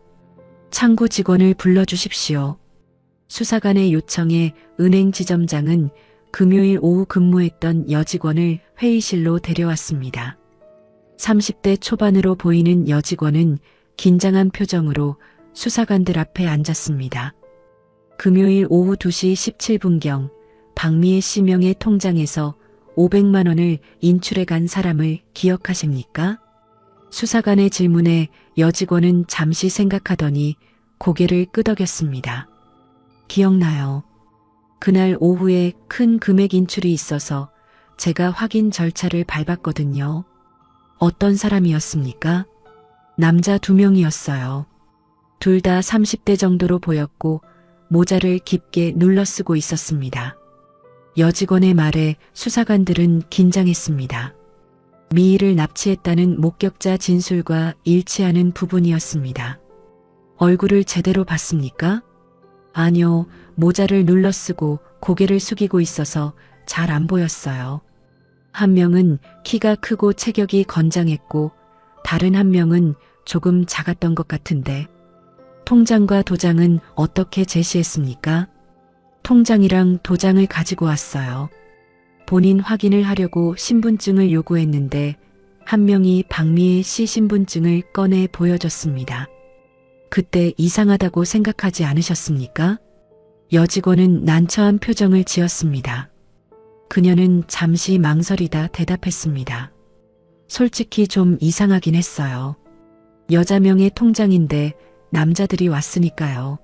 창구 직원을 불러주십시오. 수사관의 요청에 은행 지점장은 금요일 오후 근무했던 여직원을 회의실로 데려왔습니다. 30대 초반으로 보이는 여직원은 긴장한 표정으로 수사관들 앞에 앉았습니다. 금요일 오후 2시 17분경 박미애 씨 명의 통장에서 500만 원을 인출해 간 사람을 기억하십니까? 수사관의 질문에 여직원은 잠시 생각하더니 고개를 끄덕였습니다. 기억나요. 그날 오후에 큰 금액 인출이 있어서 제가 확인 절차를 밟았거든요. 어떤 사람이었습니까? 남자 2명이었어요. 둘 다 30대 정도로 보였고 모자를 깊게 눌러쓰고 있었습니다. 여직원의 말에 수사관들은 긴장했습니다. 미희를 납치했다는 목격자 진술과 일치하는 부분이었습니다. 얼굴을 제대로 봤습니까? 아니요, 모자를 눌러쓰고 고개를 숙이고 있어서 잘 안 보였어요. 한 명은 키가 크고 체격이 건장했고 다른 한 명은 조금 작았던 것 같은데 통장과 도장은 어떻게 제시했습니까? 통장이랑 도장을 가지고 왔어요. 본인 확인을 하려고 신분증을 요구했는데 한 명이 박미애 씨 신분증을 꺼내 보여줬습니다. 그때 이상하다고 생각하지 않으셨습니까? 여직원은 난처한 표정을 지었습니다. 그녀는 잠시 망설이다 대답했습니다. 솔직히 좀 이상하긴 했어요. 여자 명의 통장인데 남자들이 왔으니까요.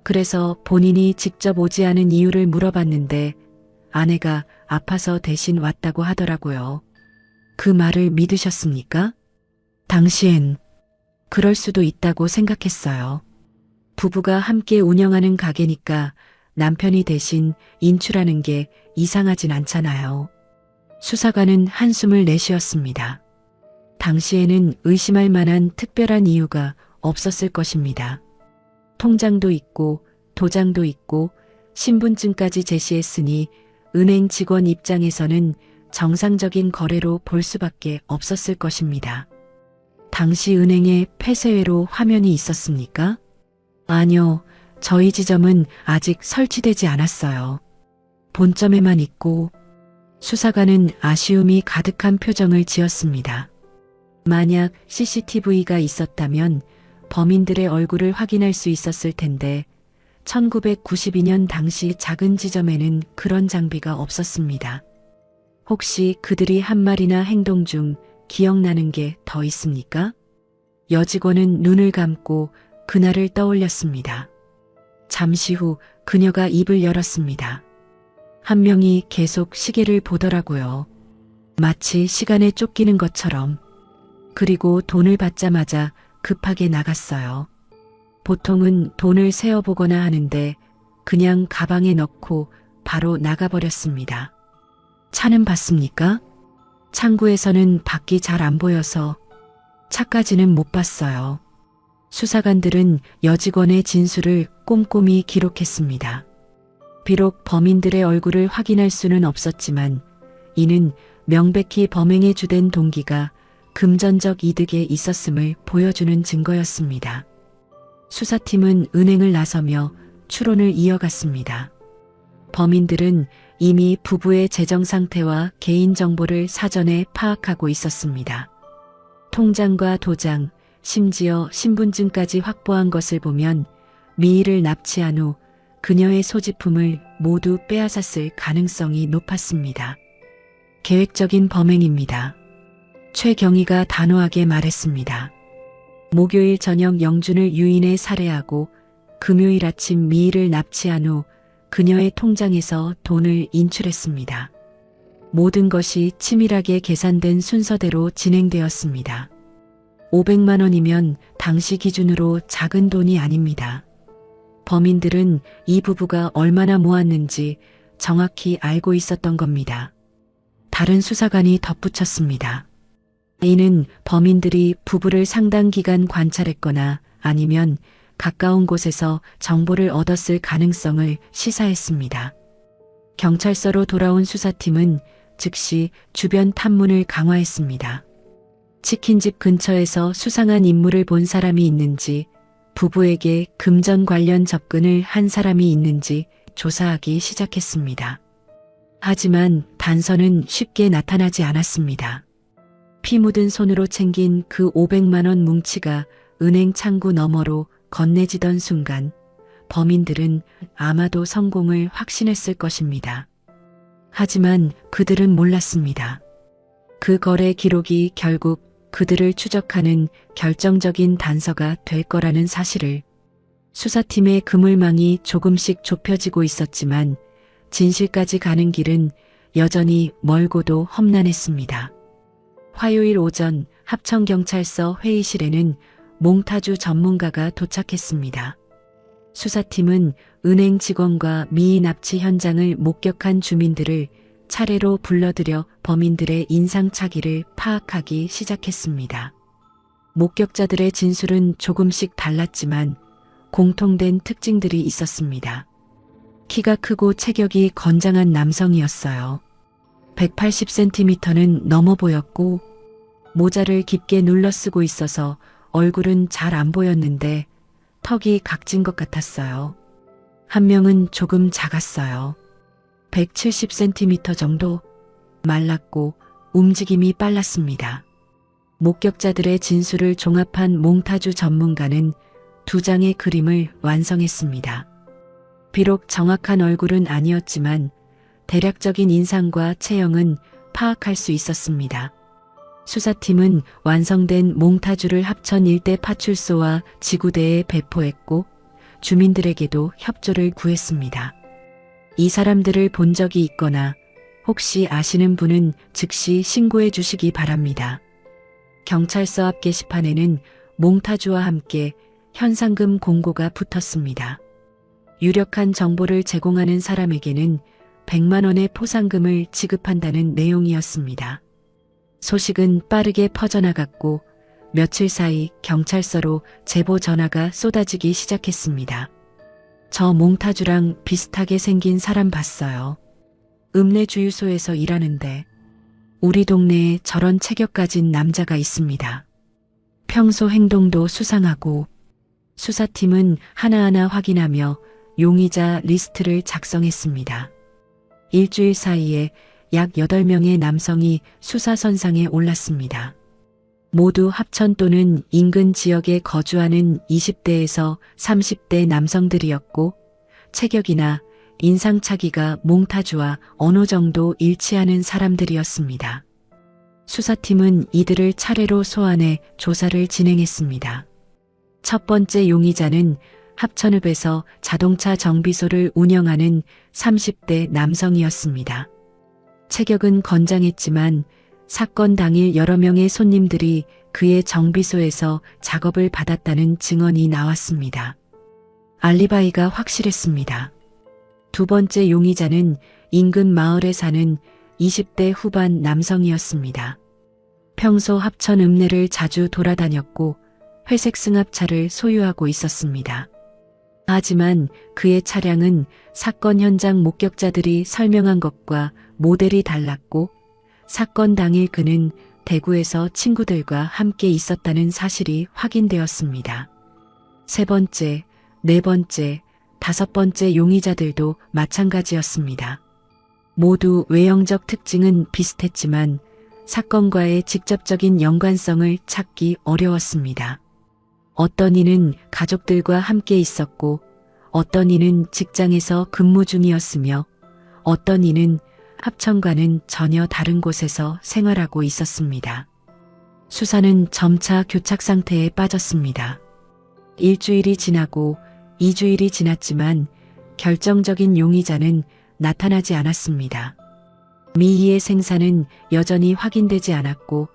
그래서 본인이 직접 오지 않은 이유를 물어봤는데 아내가 아파서 대신 왔다고 하더라고요. 그 말을 믿으셨습니까? 당시엔 그럴 수도 있다고 생각했어요. 부부가 함께 운영하는 가게니까 남편이 대신 인출하는 게 이상하진 않잖아요. 수사관은 한숨을 내쉬었습니다. 당시에는 의심할 만한 특별한 이유가 없었을 것입니다. 통장도 있고 도장도 있고 신분증까지 제시했으니 은행 직원 입장에서는 정상적인 거래로 볼 수밖에 없었을 것입니다. 당시 은행에 폐쇄회로 화면이 있었습니까? 아니요, 저희 지점은 아직 설치되지 않았어요. 본점에만 있고. 수사관은 아쉬움이 가득한 표정을 지었습니다. 만약 CCTV가 있었다면 범인들의 얼굴을 확인할 수 있었을 텐데 1992년 당시 작은 지점에는 그런 장비가 없었습니다. 혹시 그들이 한 말이나 행동 중 기억나는 게 더 있습니까? 여직원은 눈을 감고 그날을 떠올렸습니다. 잠시 후 그녀가 입을 열었습니다. 한 명이 계속 시계를 보더라고요. 마치 시간에 쫓기는 것처럼. 그리고 돈을 받자마자 급하게 나갔어요. 보통은 돈을 세어보거나 하는데 그냥 가방에 넣고 바로 나가버렸습니다. 차는 봤습니까? 창구에서는 밖이 잘 안 보여서 차까지는 못 봤어요. 수사관들은 여직원의 진술을 꼼꼼히 기록했습니다. 비록 범인들의 얼굴을 확인할 수는 없었지만 이는 명백히 범행에 주된 동기가 금전적 이득에 있었음을 보여주는 증거였습니다. 수사팀은 은행을 나서며 추론을 이어갔습니다. 범인들은 이미 부부의 재정 상태와 개인정보를 사전에 파악하고 있었습니다. 통장과 도장, 심지어 신분증까지 확보한 것을 보면 미희를 납치한 후 그녀의 소지품을 모두 빼앗았을 가능성이 높았습니다. 계획적인 범행입니다. 최경희가 단호하게 말했습니다. 목요일 저녁 영준을 유인해 살해하고 금요일 아침 미희를 납치한 후 그녀의 통장에서 돈을 인출했습니다. 모든 것이 치밀하게 계산된 순서대로 진행되었습니다. 500만 원이면 당시 기준으로 작은 돈이 아닙니다. 범인들은 이 부부가 얼마나 모았는지 정확히 알고 있었던 겁니다. 다른 수사관이 덧붙였습니다. 이는 범인들이 부부를 상당 기간 관찰했거나 아니면 가까운 곳에서 정보를 얻었을 가능성을 시사했습니다. 경찰서로 돌아온 수사팀은 즉시 주변 탐문을 강화했습니다. 치킨집 근처에서 수상한 인물을 본 사람이 있는지, 부부에게 금전 관련 접근을 한 사람이 있는지 조사하기 시작했습니다. 하지만 단서는 쉽게 나타나지 않았습니다. 피 묻은 손으로 챙긴 그 500만 원 뭉치가 은행 창구 너머로 건네지던 순간 범인들은 아마도 성공을 확신했을 것입니다. 하지만 그들은 몰랐습니다. 그 거래 기록이 결국 그들을 추적하는 결정적인 단서가 될 거라는 사실을. 수사팀의 그물망이 조금씩 좁혀지고 있었지만 진실까지 가는 길은 여전히 멀고도 험난했습니다. 화요일 오전 합천경찰서 회의실에는 몽타주 전문가가 도착했습니다. 수사팀은 은행 직원과 미희 납치 현장을 목격한 주민들을 차례로 불러들여 범인들의 인상착의를 파악하기 시작했습니다. 목격자들의 진술은 조금씩 달랐지만 공통된 특징들이 있었습니다. 키가 크고 체격이 건장한 남성이었어요. 180cm는 넘어 보였고 모자를 깊게 눌러 쓰고 있어서 얼굴은 잘 안 보였는데 턱이 각진 것 같았어요. 한 명은 조금 작았어요. 170cm 정도. 말랐고 움직임이 빨랐습니다. 목격자들의 진술을 종합한 몽타주 전문가는 2장의 그림을 완성했습니다. 비록 정확한 얼굴은 아니었지만 대략적인 인상과 체형은 파악할 수 있었습니다. 수사팀은 완성된 몽타주를 합천 일대 파출소와 지구대에 배포했고 주민들에게도 협조를 구했습니다. 이 사람들을 본 적이 있거나 혹시 아시는 분은 즉시 신고해 주시기 바랍니다. 경찰서 앞 게시판에는 몽타주와 함께 현상금 공고가 붙었습니다. 유력한 정보를 제공하는 사람에게는 100만 원의 포상금을 지급한다는 내용이었습니다. 소식은 빠르게 퍼져나갔고 며칠 사이 경찰서로 제보 전화가 쏟아지기 시작했습니다. 저 몽타주랑 비슷하게 생긴 사람 봤어요. 읍내 주유소에서 일하는데 우리 동네에 저런 체격 가진 남자가 있습니다. 평소 행동도 수상하고 수사팀은 하나하나 확인하며 용의자 리스트를 작성했습니다. 일주일 사이에 약 8명의 남성이 수사선상에 올랐습니다. 모두 합천 또는 인근 지역에 거주하는 20대에서 30대 남성들이었고 체격이나 인상차기가 몽타주와 어느 정도 일치하는 사람들이었습니다. 수사팀은 이들을 차례로 소환해 조사를 진행했습니다. 첫 번째 용의자는 합천읍에서 자동차 정비소를 운영하는 30대 남성이었습니다. 체격은 건장했지만 사건 당일 여러 명의 손님들이 그의 정비소에서 작업을 받았다는 증언이 나왔습니다. 알리바이가 확실했습니다. 두 번째 용의자는 인근 마을에 사는 20대 후반 남성이었습니다. 평소 합천 읍내를 자주 돌아다녔고 회색 승합차를 소유하고 있었습니다. 하지만 그의 차량은 사건 현장 목격자들이 설명한 것과 모델이 달랐고 사건 당일 그는 대구에서 친구들과 함께 있었다는 사실이 확인되었습니다. 세 번째, 네 번째, 다섯 번째 용의자들도 마찬가지였습니다. 모두 외형적 특징은 비슷했지만 사건과의 직접적인 연관성을 찾기 어려웠습니다. 어떤 이는 가족들과 함께 있었고 어떤 이는 직장에서 근무 중이었으며 어떤 이는 합천과는 전혀 다른 곳에서 생활하고 있었습니다. 수사는 점차 교착 상태에 빠졌습니다. 일주일이 지나고 2주일이 지났지만 결정적인 용의자는 나타나지 않았습니다. 미희의 생사는 여전히 확인되지 않았고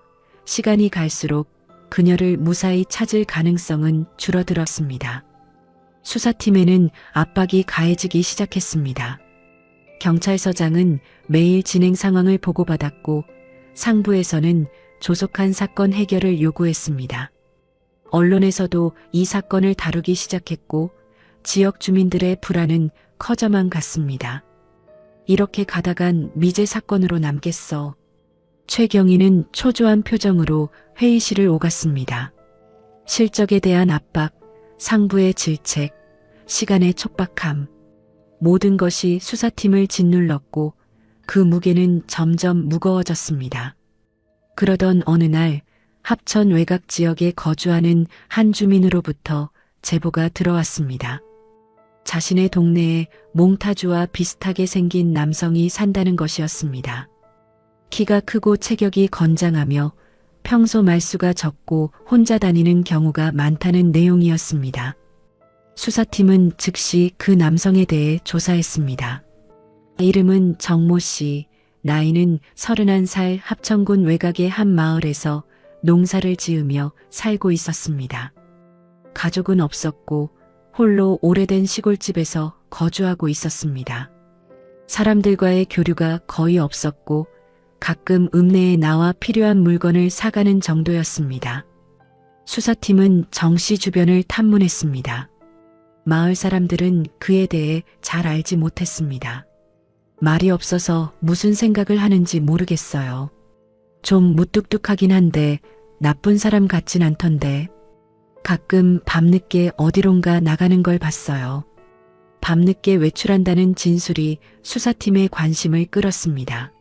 시간이 갈수록 그녀를 무사히 찾을 가능성은 줄어들었습니다. 수사팀에는 압박이 가해지기 시작했습니다. 경찰서장은 매일 진행 상황을 보고받았고 상부에서는 조속한 사건 해결을 요구했습니다. 언론에서도 이 사건을 다루기 시작했고 지역 주민들의 불안은 커져만 갔습니다. 이렇게 가다간 미제 사건으로 남겠어. 최경희는 초조한 표정으로 회의실을 오갔습니다. 실적에 대한 압박, 상부의 질책, 시간의 촉박함, 모든 것이 수사팀을 짓눌렀고 그 무게는 점점 무거워졌습니다. 그러던 어느 날 합천 외곽 지역에 거주하는 한 주민으로부터 제보가 들어왔습니다. 자신의 동네에 몽타주와 비슷하게 생긴 남성이 산다는 것이었습니다. 키가 크고 체격이 건장하며 평소 말수가 적고 혼자 다니는 경우가 많다는 내용이었습니다. 수사팀은 즉시 그 남성에 대해 조사했습니다. 이름은 정모 씨, 나이는 31살, 합천군 외곽의 한 마을에서 농사를 지으며 살고 있었습니다. 가족은 없었고 홀로 오래된 시골집에서 거주하고 있었습니다. 사람들과의 교류가 거의 없었고 가끔 읍내에 나와 필요한 물건을 사가는 정도였습니다. 수사팀은 정 씨 주변을 탐문했습니다. 마을 사람들은 그에 대해 잘 알지 못했습니다. 말이 없어서 무슨 생각을 하는지 모르겠어요. 좀 무뚝뚝하긴 한데 나쁜 사람 같진 않던데 가끔 밤늦게 어디론가 나가는 걸 봤어요. 밤늦게 외출한다는 진술이 수사팀의 관심을 끌었습니다.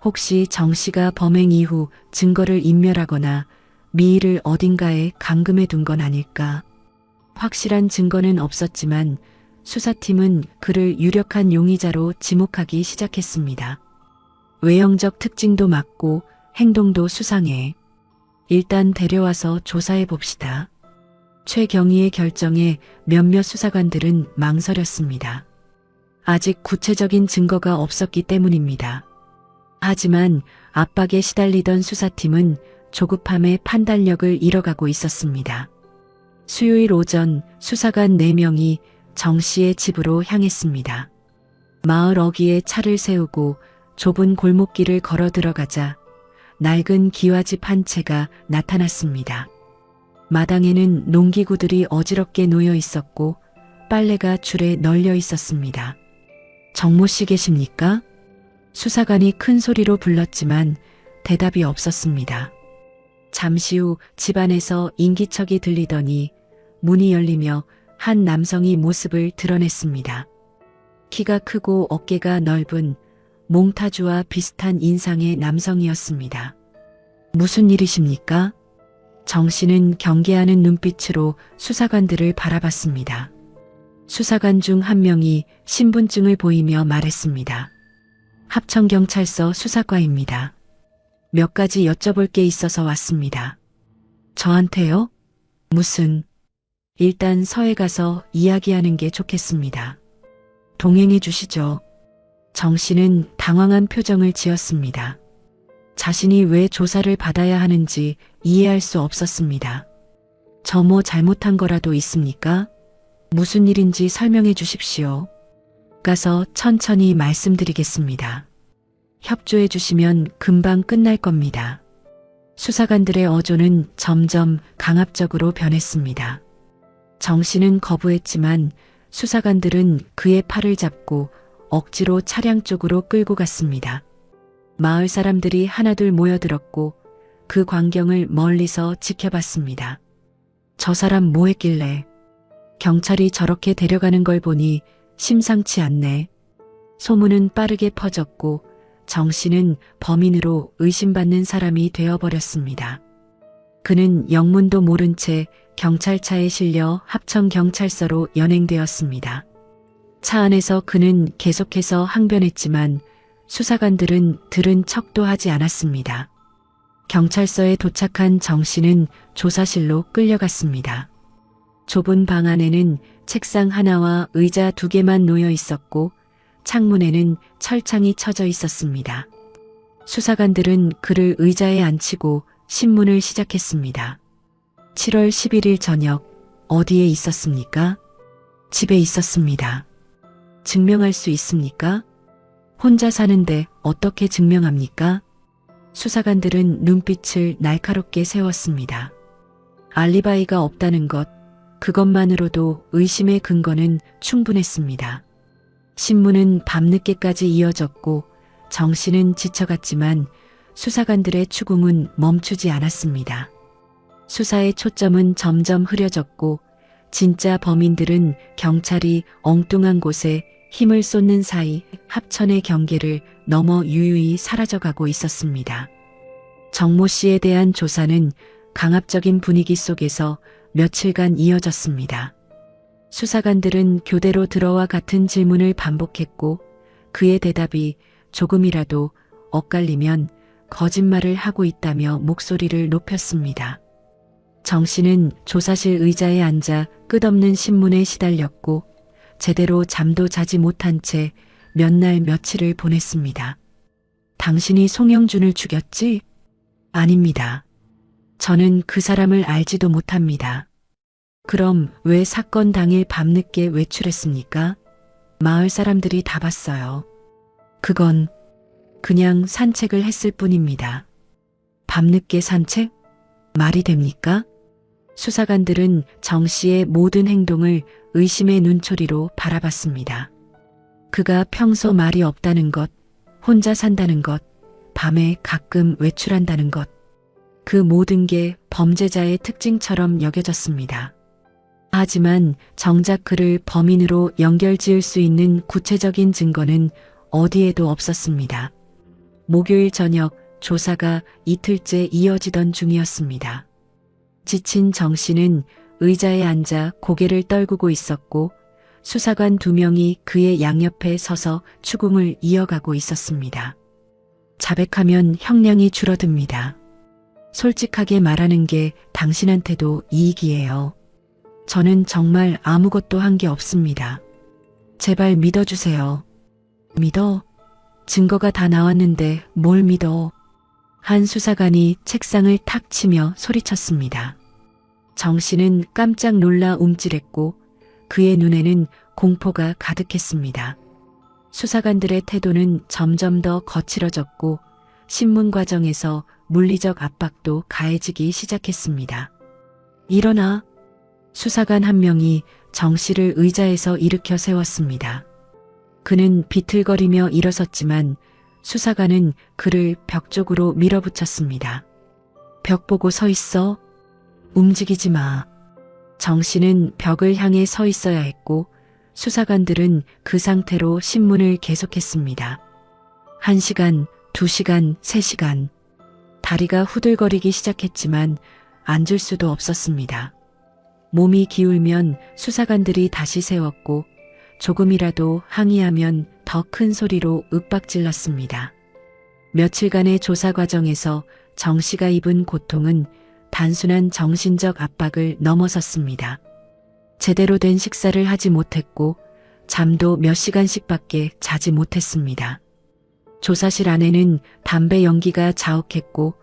혹시 정 씨가 범행 이후 증거를 인멸하거나 미희를 어딘가에 감금해 둔 건 아닐까? 확실한 증거는 없었지만 수사팀은 그를 유력한 용의자로 지목하기 시작했습니다. 외형적 특징도 맞고 행동도 수상해. 일단 데려와서 조사해 봅시다. 최경희의 결정에 몇몇 수사관들은 망설였습니다. 아직 구체적인 증거가 없었기 때문입니다. 하지만 압박에 시달리던 수사팀은 조급함에 판단력을 잃어가고 있었습니다. 수요일 오전 수사관 4명이 정 씨의 집으로 향했습니다. 마을 어귀에 차를 세우고 좁은 골목길을 걸어 들어가자 낡은 기와집 한 채가 나타났습니다. 마당에는 농기구들이 어지럽게 놓여 있었고 빨래가 줄에 널려 있었습니다. 정모 씨 계십니까? 수사관이 큰 소리로 불렀지만 대답이 없었습니다. 잠시 후 집안에서 인기척이 들리더니 문이 열리며 한 남성이 모습을 드러냈습니다. 키가 크고 어깨가 넓은 몽타주와 비슷한 인상의 남성이었습니다. 무슨 일이십니까? 정 씨는 경계하는 눈빛으로 수사관들을 바라봤습니다. 수사관 중 한 명이 신분증을 보이며 말했습니다. 합천경찰서 수사과입니다. 몇 가지 여쭤볼 게 있어서 왔습니다. 저한테요? 무슨? 일단 서에 가서 이야기하는 게 좋겠습니다. 동행해 주시죠. 정 씨는 당황한 표정을 지었습니다. 자신이 왜 조사를 받아야 하는지 이해할 수 없었습니다. 저 뭐 잘못한 거라도 있습니까? 무슨 일인지 설명해 주십시오. 가서 천천히 말씀드리겠습니다. 협조해 주시면 금방 끝날 겁니다. 수사관들의 어조는 점점 강압적으로 변했습니다. 정 씨는 거부했지만 수사관들은 그의 팔을 잡고 억지로 차량 쪽으로 끌고 갔습니다. 마을 사람들이 하나둘 모여들었고 그 광경을 멀리서 지켜봤습니다. 저 사람 뭐 했길래 경찰이 저렇게 데려가는 걸 보니 심상치 않네. 소문은 빠르게 퍼졌고 정 씨는 범인으로 의심받는 사람이 되어버렸습니다. 그는 영문도 모른 채 경찰차에 실려 합천경찰서로 연행되었습니다. 차 안에서 그는 계속해서 항변했지만 수사관들은 들은 척도 하지 않았습니다. 경찰서에 도착한 정 씨는 조사실로 끌려갔습니다. 좁은 방 안에는 책상 하나와 의자 2개만 놓여 있었고 창문에는 철창이 쳐져 있었습니다. 수사관들은 그를 의자에 앉히고 신문을 시작했습니다. 7월 11일 저녁 어디에 있었습니까? 집에 있었습니다. 증명할 수 있습니까? 혼자 사는데 어떻게 증명합니까? 수사관들은 눈빛을 날카롭게 세웠습니다. 알리바이가 없다는 것, 그것만으로도 의심의 근거는 충분했습니다. 신문은 밤늦게까지 이어졌고 정 씨는 지쳐갔지만 수사관들의 추궁은 멈추지 않았습니다. 수사의 초점은 점점 흐려졌고 진짜 범인들은 경찰이 엉뚱한 곳에 힘을 쏟는 사이 합천의 경계를 넘어 유유히 사라져가고 있었습니다. 정모 씨에 대한 조사는 강압적인 분위기 속에서 며칠간 이어졌습니다. 수사관들은 교대로 들어와 같은 질문을 반복했고 그의 대답이 조금이라도 엇갈리면 거짓말을 하고 있다며 목소리를 높였습니다. 정 씨는 조사실 의자에 앉아 끝없는 신문에 시달렸고 제대로 잠도 자지 못한 채 몇 날 며칠을 보냈습니다. 당신이 송영준을 죽였지? 아닙니다. 저는 그 사람을 알지도 못합니다. 그럼 왜 사건 당일 밤늦게 외출했습니까? 마을 사람들이 다 봤어요. 그건 그냥 산책을 했을 뿐입니다. 밤늦게 산책? 말이 됩니까? 수사관들은 정 씨의 모든 행동을 의심의 눈초리로 바라봤습니다. 그가 평소 말이 없다는 것, 혼자 산다는 것, 밤에 가끔 외출한다는 것, 그 모든 게 범죄자의 특징처럼 여겨졌습니다. 하지만 정작 그를 범인으로 연결지을 수 있는 구체적인 증거는 어디에도 없었습니다. 목요일 저녁 조사가 이틀째 이어지던 중이었습니다. 지친 정 씨는 의자에 앉아 고개를 떨구고 있었고 수사관 2명이 그의 양옆에 서서 추궁을 이어가고 있었습니다. 자백하면 형량이 줄어듭니다. 솔직하게 말하는 게 당신한테도 이익이에요. 저는 정말 아무것도 한 게 없습니다. 제발 믿어주세요. 믿어? 증거가 다 나왔는데 뭘 믿어? 한 수사관이 책상을 탁 치며 소리쳤습니다. 정 씨는 깜짝 놀라 움찔했고 그의 눈에는 공포가 가득했습니다. 수사관들의 태도는 점점 더 거칠어졌고 신문 과정에서 물리적 압박도 가해지기 시작했습니다. 일어나. 수사관 한 명이 정 씨를 의자에서 일으켜 세웠습니다. 그는 비틀거리며 일어섰지만 수사관은 그를 벽 쪽으로 밀어붙였습니다. 벽 보고 서 있어. 움직이지 마. 정 씨는 벽을 향해 서 있어야 했고 수사관들은 그 상태로 신문을 계속했습니다. 1시간, 2시간, 3시간. 다리가 후들거리기 시작했지만 앉을 수도 없었습니다. 몸이 기울면 수사관들이 다시 세웠고 조금이라도 항의하면 더 큰 소리로 윽박질렀습니다. 며칠간의 조사 과정에서 정 씨가 입은 고통은 단순한 정신적 압박을 넘어섰습니다. 제대로 된 식사를 하지 못했고 잠도 몇 시간씩밖에 자지 못했습니다. 조사실 안에는 담배 연기가 자욱했고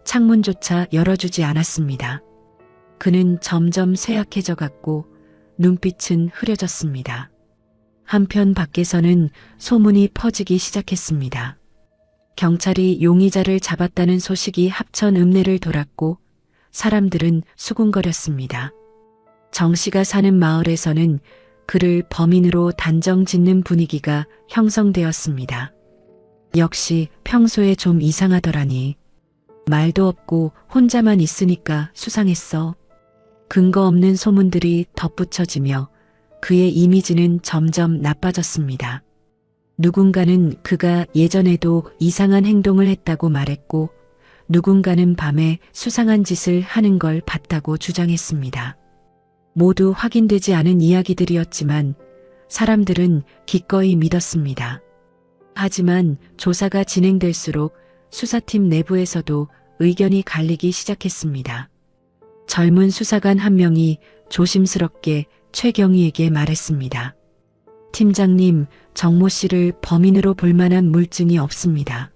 창문조차 열어주지 않았습니다. 그는 점점 쇠약해져 갔고 눈빛은 흐려졌습니다. 한편 밖에서는 소문이 퍼지기 시작했습니다. 경찰이 용의자를 잡았다는 소식이 합천 읍내를 돌았고 사람들은 수군거렸습니다. 정 씨가 사는 마을에서는 그를 범인으로 단정 짓는 분위기가 형성되었습니다. 역시 평소에 좀 이상하더라니. 말도 없고 혼자만 있으니까 수상했어. 근거 없는 소문들이 덧붙여지며 그의 이미지는 점점 나빠졌습니다. 누군가는 그가 예전에도 이상한 행동을 했다고 말했고 누군가는 밤에 수상한 짓을 하는 걸 봤다고 주장했습니다. 모두 확인되지 않은 이야기들이었지만 사람들은 기꺼이 믿었습니다. 하지만 조사가 진행될수록 수사팀 내부에서도 의견이 갈리기 시작했습니다. 젊은 수사관 한 명이 조심스럽게 최경희에게 말했습니다. 팀장님, 정모 씨를 범인으로 볼 만한 물증이 없습니다.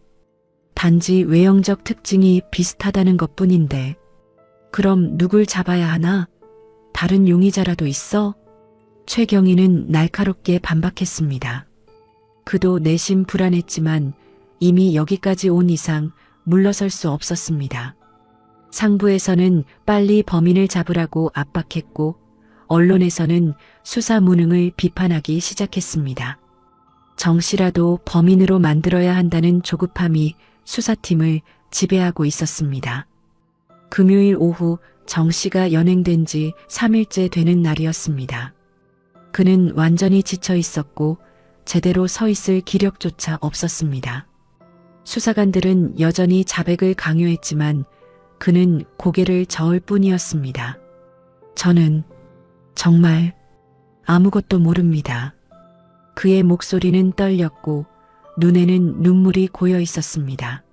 단지 외형적 특징이 비슷하다는 것뿐인데 그럼 누굴 잡아야 하나? 다른 용의자라도 있어? 최경희는 날카롭게 반박했습니다. 그도 내심 불안했지만 이미 여기까지 온 이상 물러설 수 없었습니다. 상부에서는 빨리 범인을 잡으라고 압박했고 언론에서는 수사 무능을 비판하기 시작했습니다. 정 씨라도 범인으로 만들어야 한다는 조급함이 수사팀을 지배하고 있었습니다. 금요일 오후 정 씨가 연행된 지 3일째 되는 날이었습니다. 그는 완전히 지쳐 있었고 제대로 서 있을 기력조차 없었습니다. 수사관들은 여전히 자백을 강요했지만 그는 고개를 저을 뿐이었습니다. 저는 정말 아무것도 모릅니다. 그의 목소리는 떨렸고 눈에는 눈물이 고여 있었습니다.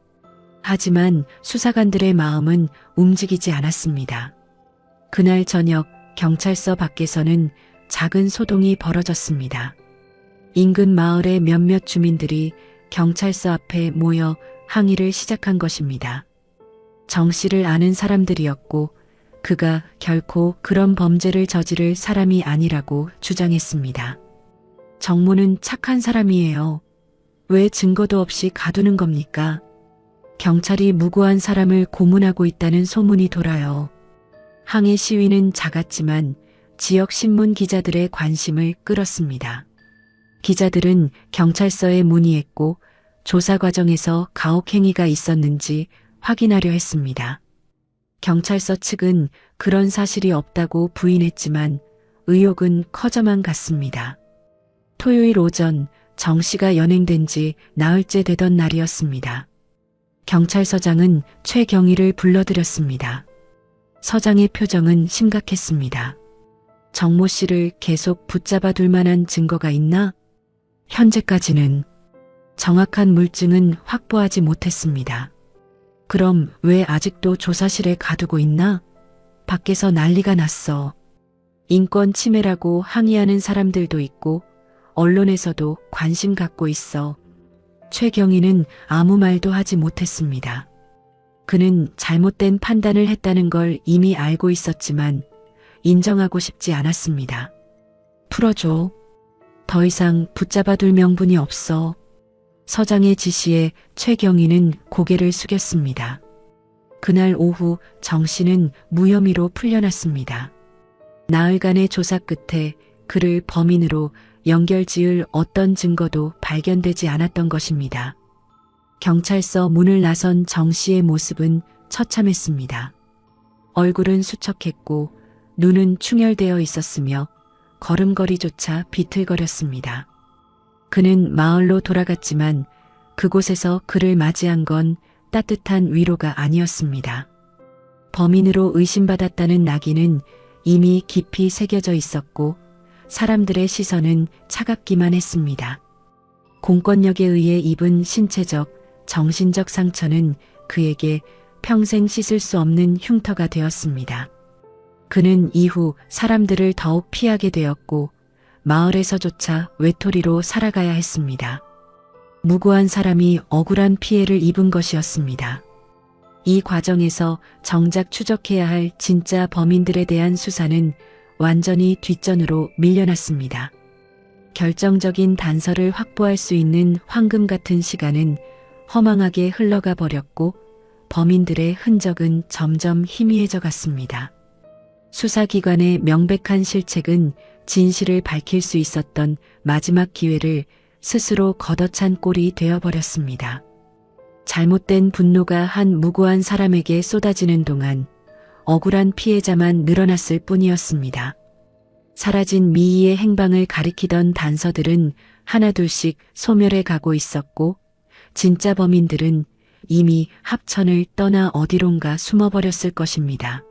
하지만 수사관들의 마음은 움직이지 않았습니다. 그날 저녁 경찰서 밖에서는 작은 소동이 벌어졌습니다. 인근 마을의 몇몇 주민들이 경찰서 앞에 모여 항의를 시작한 것입니다. 정 씨를 아는 사람들이었고 그가 결코 그런 범죄를 저지를 사람이 아니라고 주장했습니다. 정모는 착한 사람이에요. 왜 증거도 없이 가두는 겁니까? 경찰이 무고한 사람을 고문하고 있다는 소문이 돌아요. 항해 시위는 작았지만 지역 신문 기자들의 관심을 끌었습니다. 기자들은 경찰서에 문의했고 조사 과정에서 가혹행위가 있었는지 확인하려 했습니다. 경찰서 측은 그런 사실이 없다고 부인했지만 의혹은 커져만 갔습니다. 토요일 오전 정 씨가 연행된 지 나흘째 되던 날이었습니다. 경찰서장은 최경희를 불러들였습니다. 서장의 표정은 심각했습니다. 정모 씨를 계속 붙잡아 둘 만한 증거가 있나? 현재까지는 정확한 물증은 확보하지 못했습니다. 그럼 왜 아직도 조사실에 가두고 있나? 밖에서 난리가 났어. 인권 침해라고 항의하는 사람들도 있고 언론에서도 관심 갖고 있어. 최경희는 아무 말도 하지 못했습니다. 그는 잘못된 판단을 했다는 걸 이미 알고 있었지만 인정하고 싶지 않았습니다. 풀어줘. 더 이상 붙잡아둘 명분이 없어. 서장의 지시에 최경희는 고개를 숙였습니다. 그날 오후 정 씨는 무혐의로 풀려났습니다. 나흘간의 조사 끝에 그를 범인으로 연결지을 어떤 증거도 발견되지 않았던 것입니다. 경찰서 문을 나선 정 씨의 모습은 처참했습니다. 얼굴은 수척했고 눈은 충혈되어 있었으며 걸음걸이조차 비틀거렸습니다. 그는 마을로 돌아갔지만 그곳에서 그를 맞이한 건 따뜻한 위로가 아니었습니다. 범인으로 의심받았다는 낙인은 이미 깊이 새겨져 있었고 사람들의 시선은 차갑기만 했습니다. 공권력에 의해 입은 신체적, 정신적 상처는 그에게 평생 씻을 수 없는 흉터가 되었습니다. 그는 이후 사람들을 더욱 피하게 되었고 마을에서조차 외톨이로 살아가야 했습니다. 무고한 사람이 억울한 피해를 입은 것이었습니다. 이 과정에서 정작 추적해야 할 진짜 범인들에 대한 수사는 완전히 뒷전으로 밀려났습니다. 결정적인 단서를 확보할 수 있는 황금 같은 시간은 허망하게 흘러가 버렸고 범인들의 흔적은 점점 희미해져 갔습니다. 수사기관의 명백한 실책은 진실을 밝힐 수 있었던 마지막 기회를 스스로 걷어찬 꼴이 되어버렸습니다. 잘못된 분노가 한 무고한 사람에게 쏟아지는 동안 억울한 피해자만 늘어났을 뿐이었습니다. 사라진 미희의 행방을 가리키던 단서들은 하나둘씩 소멸해 가고 있었고 진짜 범인들은 이미 합천을 떠나 어디론가 숨어버렸을 것입니다.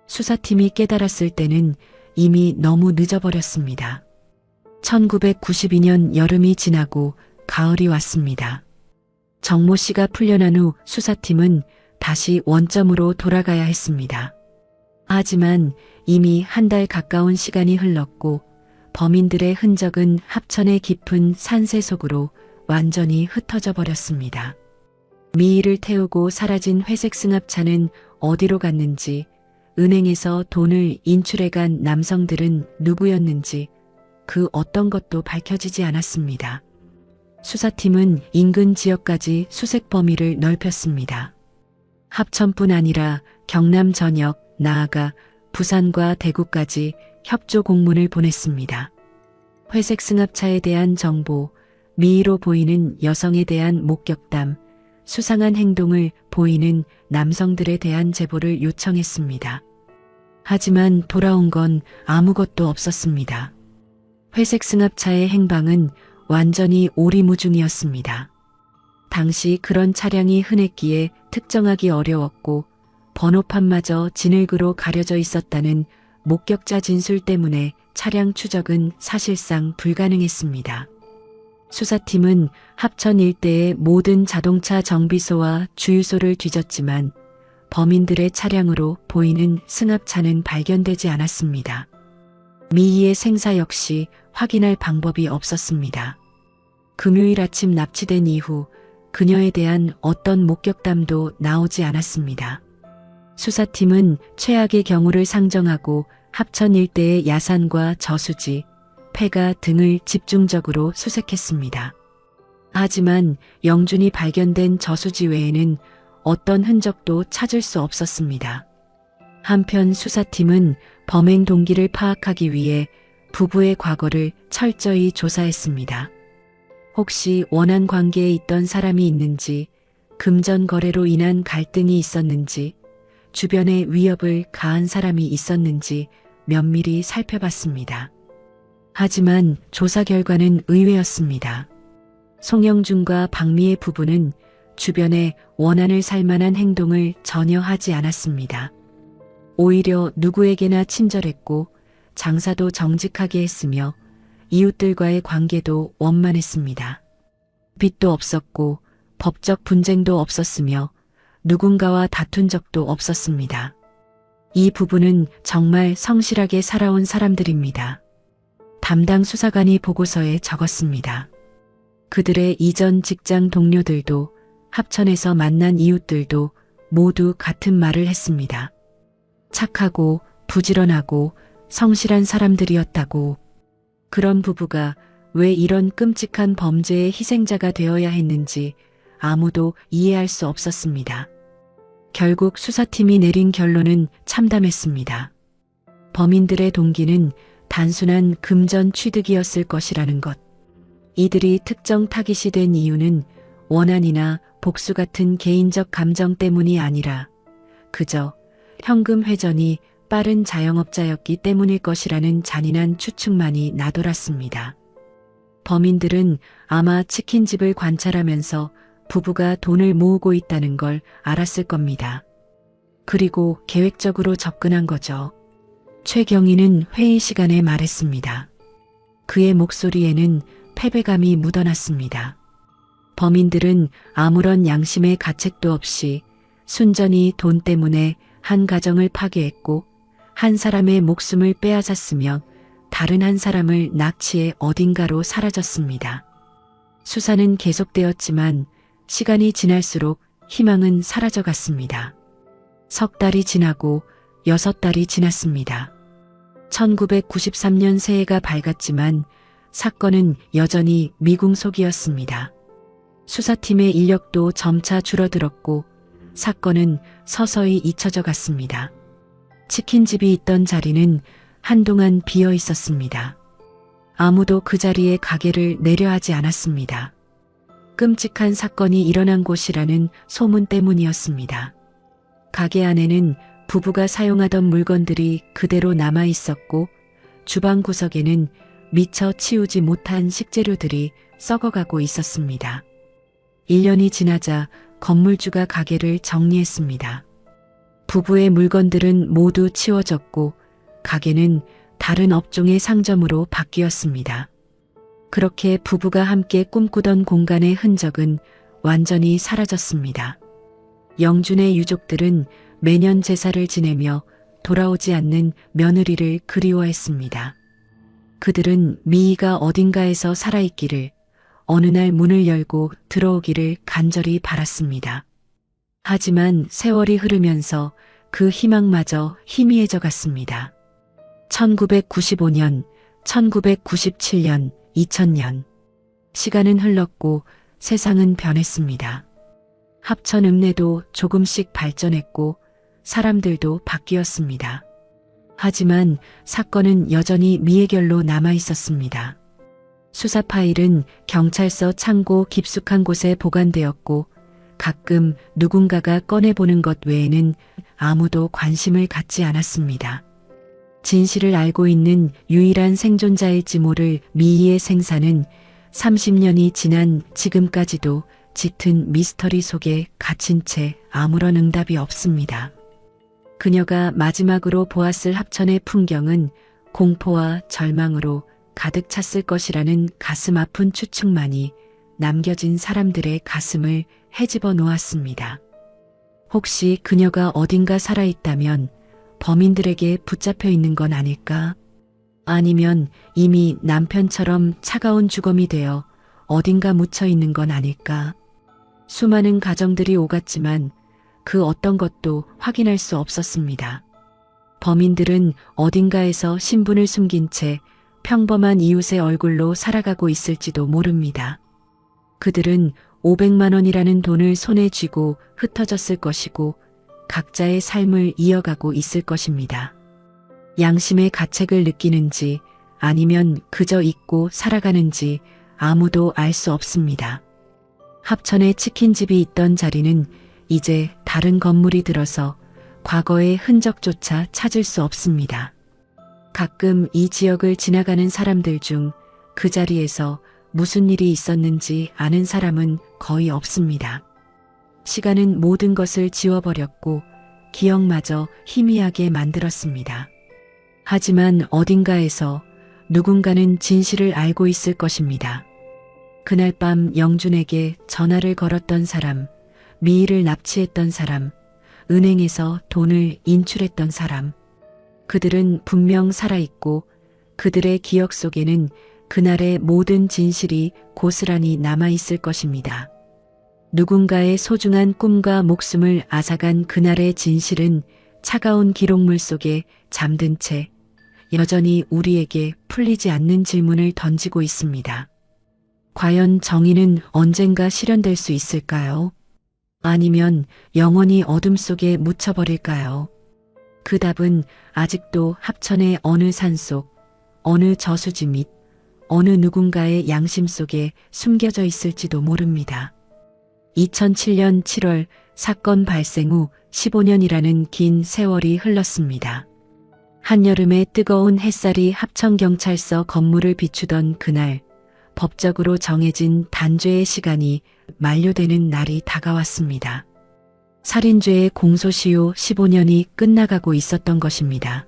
수사팀이 깨달았을 때는 이미 너무 늦어버렸습니다. 1992년 여름이 지나고 가을이 왔습니다. 정모 씨가 풀려난 후 수사팀은 다시 원점으로 돌아가야 했습니다. 하지만 이미 한 달 가까운 시간이 흘렀고 범인들의 흔적은 합천의 깊은 산세 속으로 완전히 흩어져 버렸습니다. 미희를 태우고 사라진 회색 승합차는 어디로 갔는지, 은행에서 돈을 인출해간 남성들은 누구였는지 그 어떤 것도 밝혀지지 않았습니다. 수사팀은 인근 지역까지 수색 범위를 넓혔습니다. 합천뿐 아니라 경남 전역, 나아가 부산과 대구까지 협조 공문을 보냈습니다. 회색 승합차에 대한 정보, 미희로 보이는 여성에 대한 목격담, 수상한 행동을 보이는 남성들에 대한 제보를 요청했습니다. 하지만 돌아온 건 아무것도 없었습니다. 회색 승합차의 행방은 완전히 오리무중이었습니다. 당시 그런 차량이 흔했기에 특정하기 어려웠고 번호판마저 진흙으로 가려져 있었다는 목격자 진술 때문에 차량 추적은 사실상 불가능했습니다. 수사팀은 합천 일대의 모든 자동차 정비소와 주유소를 뒤졌지만 범인들의 차량으로 보이는 승합차는 발견되지 않았습니다. 미희의 생사 역시 확인할 방법이 없었습니다. 금요일 아침 납치된 이후 그녀에 대한 어떤 목격담도 나오지 않았습니다. 수사팀은 최악의 경우를 상정하고 합천 일대의 야산과 저수지, 폐가 등을 집중적으로 수색했습니다. 하지만 영준이 발견된 저수지 외에는 어떤 흔적도 찾을 수 없었습니다. 한편 수사팀은 범행 동기를 파악하기 위해 부부의 과거를 철저히 조사했습니다. 혹시 원한 관계에 있던 사람이 있는지, 금전 거래로 인한 갈등이 있었는지, 주변에 위협을 가한 사람이 있었는지 면밀히 살펴봤습니다. 하지만 조사 결과는 의외였습니다. 송영준과 박미의 부부는 주변에 원한을 살 만한 행동을 전혀 하지 않았습니다. 오히려 누구에게나 친절했고 장사도 정직하게 했으며 이웃들과의 관계도 원만했습니다. 빚도 없었고 법적 분쟁도 없었으며 누군가와 다툰 적도 없었습니다. 이 부부는 정말 성실하게 살아온 사람들입니다. 담당 수사관이 보고서에 적었습니다. 그들의 이전 직장 동료들도 합천에서 만난 이웃들도 모두 같은 말을 했습니다. 착하고 부지런하고 성실한 사람들이었다고. 그런 부부가 왜 이런 끔찍한 범죄의 희생자가 되어야 했는지 아무도 이해할 수 없었습니다. 결국 수사팀이 내린 결론은 참담했습니다. 범인들의 동기는 단순한 금전 취득이었을 것이라는 것. 이들이 특정 타깃이 된 이유는 원한이나 복수 같은 개인적 감정 때문이 아니라 그저 현금 회전이 빠른 자영업자였기 때문일 것이라는 잔인한 추측만이 나돌았습니다. 범인들은 아마 치킨집을 관찰하면서 부부가 돈을 모으고 있다는 걸 알았을 겁니다. 그리고 계획적으로 접근한 거죠. 최경희는 회의 시간에 말했습니다. 그의 목소리에는 패배감이 묻어났습니다. 범인들은 아무런 양심의 가책도 없이 순전히 돈 때문에 한 가정을 파괴했고 한 사람의 목숨을 빼앗았으며 다른 한 사람을 납치해 어딘가로 사라졌습니다. 수사는 계속되었지만 시간이 지날수록 희망은 사라져갔습니다. 석 달이 지나고 6달이 지났습니다. 1993년 새해가 밝았지만 사건은 여전히 미궁속이었습니다. 수사팀의 인력도 점차 줄어들었고 사건은 서서히 잊혀져 갔습니다. 치킨집이 있던 자리는 한동안 비어 있었습니다. 아무도 그 자리에 가게를 내려 하지 않았습니다. 끔찍한 사건이 일어난 곳이라는 소문 때문이었습니다. 가게 안에는 부부가 사용하던 물건들이 그대로 남아 있었고 주방 구석에는 미처 치우지 못한 식재료들이 썩어가고 있었습니다. 1년이 지나자 건물주가 가게를 정리했습니다. 부부의 물건들은 모두 치워졌고 가게는 다른 업종의 상점으로 바뀌었습니다. 그렇게 부부가 함께 꿈꾸던 공간의 흔적은 완전히 사라졌습니다. 영준의 유족들은 매년 제사를 지내며 돌아오지 않는 며느리를 그리워했습니다. 그들은 미희가 어딘가에서 살아있기를, 어느 날 문을 열고 들어오기를 간절히 바랐습니다. 하지만 세월이 흐르면서 그 희망마저 희미해져 갔습니다. 1995년, 1997년, 2000년. 시간은 흘렀고 세상은 변했습니다. 합천 읍내도 조금씩 발전했고 사람들도 바뀌었습니다. 하지만 사건은 여전히 미해결로 남아 있었습니다. 수사 파일은 경찰서 창고 깊숙한 곳에 보관되었고 가끔 누군가가 꺼내보는 것 외에는 아무도 관심을 갖지 않았습니다. 진실을 알고 있는 유일한 생존자일지 모를 미희의 생사는 30년이 지난 지금까지도 짙은 미스터리 속에 갇힌 채 아무런 응답이 없습니다. 그녀가 마지막으로 보았을 합천의 풍경은 공포와 절망으로 가득 찼을 것이라는 가슴 아픈 추측만이 남겨진 사람들의 가슴을 헤집어 놓았습니다. 혹시 그녀가 어딘가 살아있다면 범인들에게 붙잡혀 있는 건 아닐까? 아니면 이미 남편처럼 차가운 주검이 되어 어딘가 묻혀 있는 건 아닐까? 수많은 가정들이 오갔지만 그 어떤 것도 확인할 수 없었습니다. 범인들은 어딘가에서 신분을 숨긴 채 평범한 이웃의 얼굴로 살아가고 있을지도 모릅니다. 그들은 500만 원이라는 돈을 손에 쥐고 흩어졌을 것이고 각자의 삶을 이어가고 있을 것입니다. 양심의 가책을 느끼는지 아니면 그저 잊고 살아가는지 아무도 알 수 없습니다. 합천에 치킨집이 있던 자리는 이제 다른 건물이 들어서 과거의 흔적조차 찾을 수 없습니다. 가끔 이 지역을 지나가는 사람들 중 그 자리에서 무슨 일이 있었는지 아는 사람은 거의 없습니다. 시간은 모든 것을 지워버렸고 기억마저 희미하게 만들었습니다. 하지만 어딘가에서 누군가는 진실을 알고 있을 것입니다. 그날 밤 영준에게 전화를 걸었던 사람, 미희를 납치했던 사람, 은행에서 돈을 인출했던 사람. 그들은 분명 살아있고 그들의 기억 속에는 그날의 모든 진실이 고스란히 남아있을 것입니다. 누군가의 소중한 꿈과 목숨을 앗아간 그날의 진실은 차가운 기록물 속에 잠든 채 여전히 우리에게 풀리지 않는 질문을 던지고 있습니다. 과연 정의는 언젠가 실현될 수 있을까요? 아니면 영원히 어둠 속에 묻혀버릴까요? 그 답은 아직도 합천의 어느 산속, 어느 저수지 및 어느 누군가의 양심 속에 숨겨져 있을지도 모릅니다. 2007년 7월 사건 발생 후 15년이라는 긴 세월이 흘렀습니다. 한여름의 뜨거운 햇살이 합천경찰서 건물을 비추던 그날, 법적으로 정해진 단죄의 시간이 만료되는 날이 다가왔습니다. 살인죄의 공소시효 15년이 끝나가고 있었던 것입니다.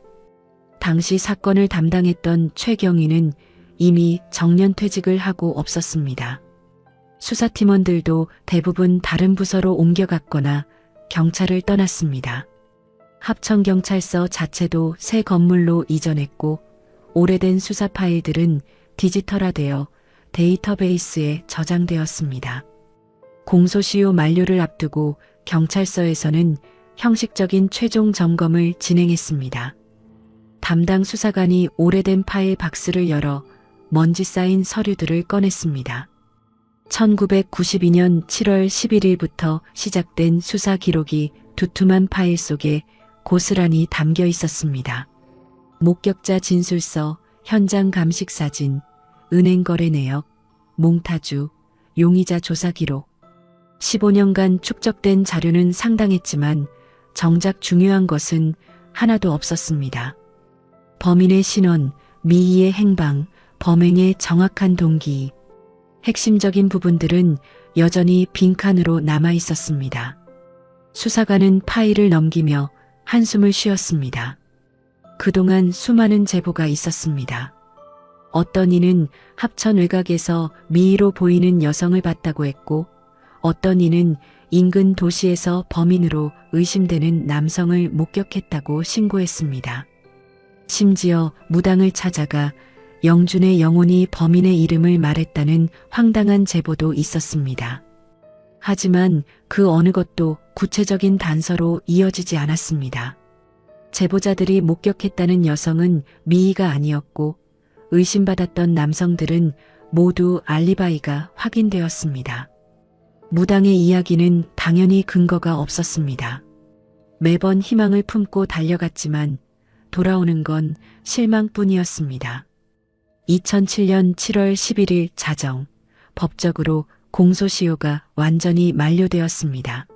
당시 사건을 담당했던 최경위는 이미 정년퇴직을 하고 없었습니다. 수사팀원들도 대부분 다른 부서로 옮겨갔거나 경찰을 떠났습니다. 합천경찰서 자체도 새 건물로 이전했고 오래된 수사 파일들은 디지털화되어 데이터베이스에 저장되었습니다. 공소시효 만료를 앞두고 경찰서에서는 형식적인 최종 점검을 진행했습니다. 담당 수사관이 오래된 파일 박스를 열어 먼지 쌓인 서류들을 꺼냈습니다. 1992년 7월 11일부터 시작된 수사 기록이 두툼한 파일 속에 고스란히 담겨 있었습니다. 목격자 진술서, 현장 감식 사진, 은행 거래 내역, 몽타주, 용의자 조사 기록. 15년간 축적된 자료는 상당했지만 정작 중요한 것은 하나도 없었습니다. 범인의 신원, 미희의 행방, 범행의 정확한 동기. 핵심적인 부분들은 여전히 빈칸으로 남아 있었습니다. 수사관은 파일을 넘기며 한숨을 쉬었습니다. 그동안 수많은 제보가 있었습니다. 어떤 이는 합천 외곽에서 미희로 보이는 여성을 봤다고 했고, 어떤 이는 인근 도시에서 범인으로 의심되는 남성을 목격했다고 신고했습니다. 심지어 무당을 찾아가 영준의 영혼이 범인의 이름을 말했다는 황당한 제보도 있었습니다. 하지만 그 어느 것도 구체적인 단서로 이어지지 않았습니다. 제보자들이 목격했다는 여성은 미희가 아니었고 의심받았던 남성들은 모두 알리바이가 확인되었습니다. 무당의 이야기는 당연히 근거가 없었습니다. 매번 희망을 품고 달려갔지만 돌아오는 건 실망뿐이었습니다. 2007년 7월 11일 자정, 법적으로 공소시효가 완전히 만료되었습니다.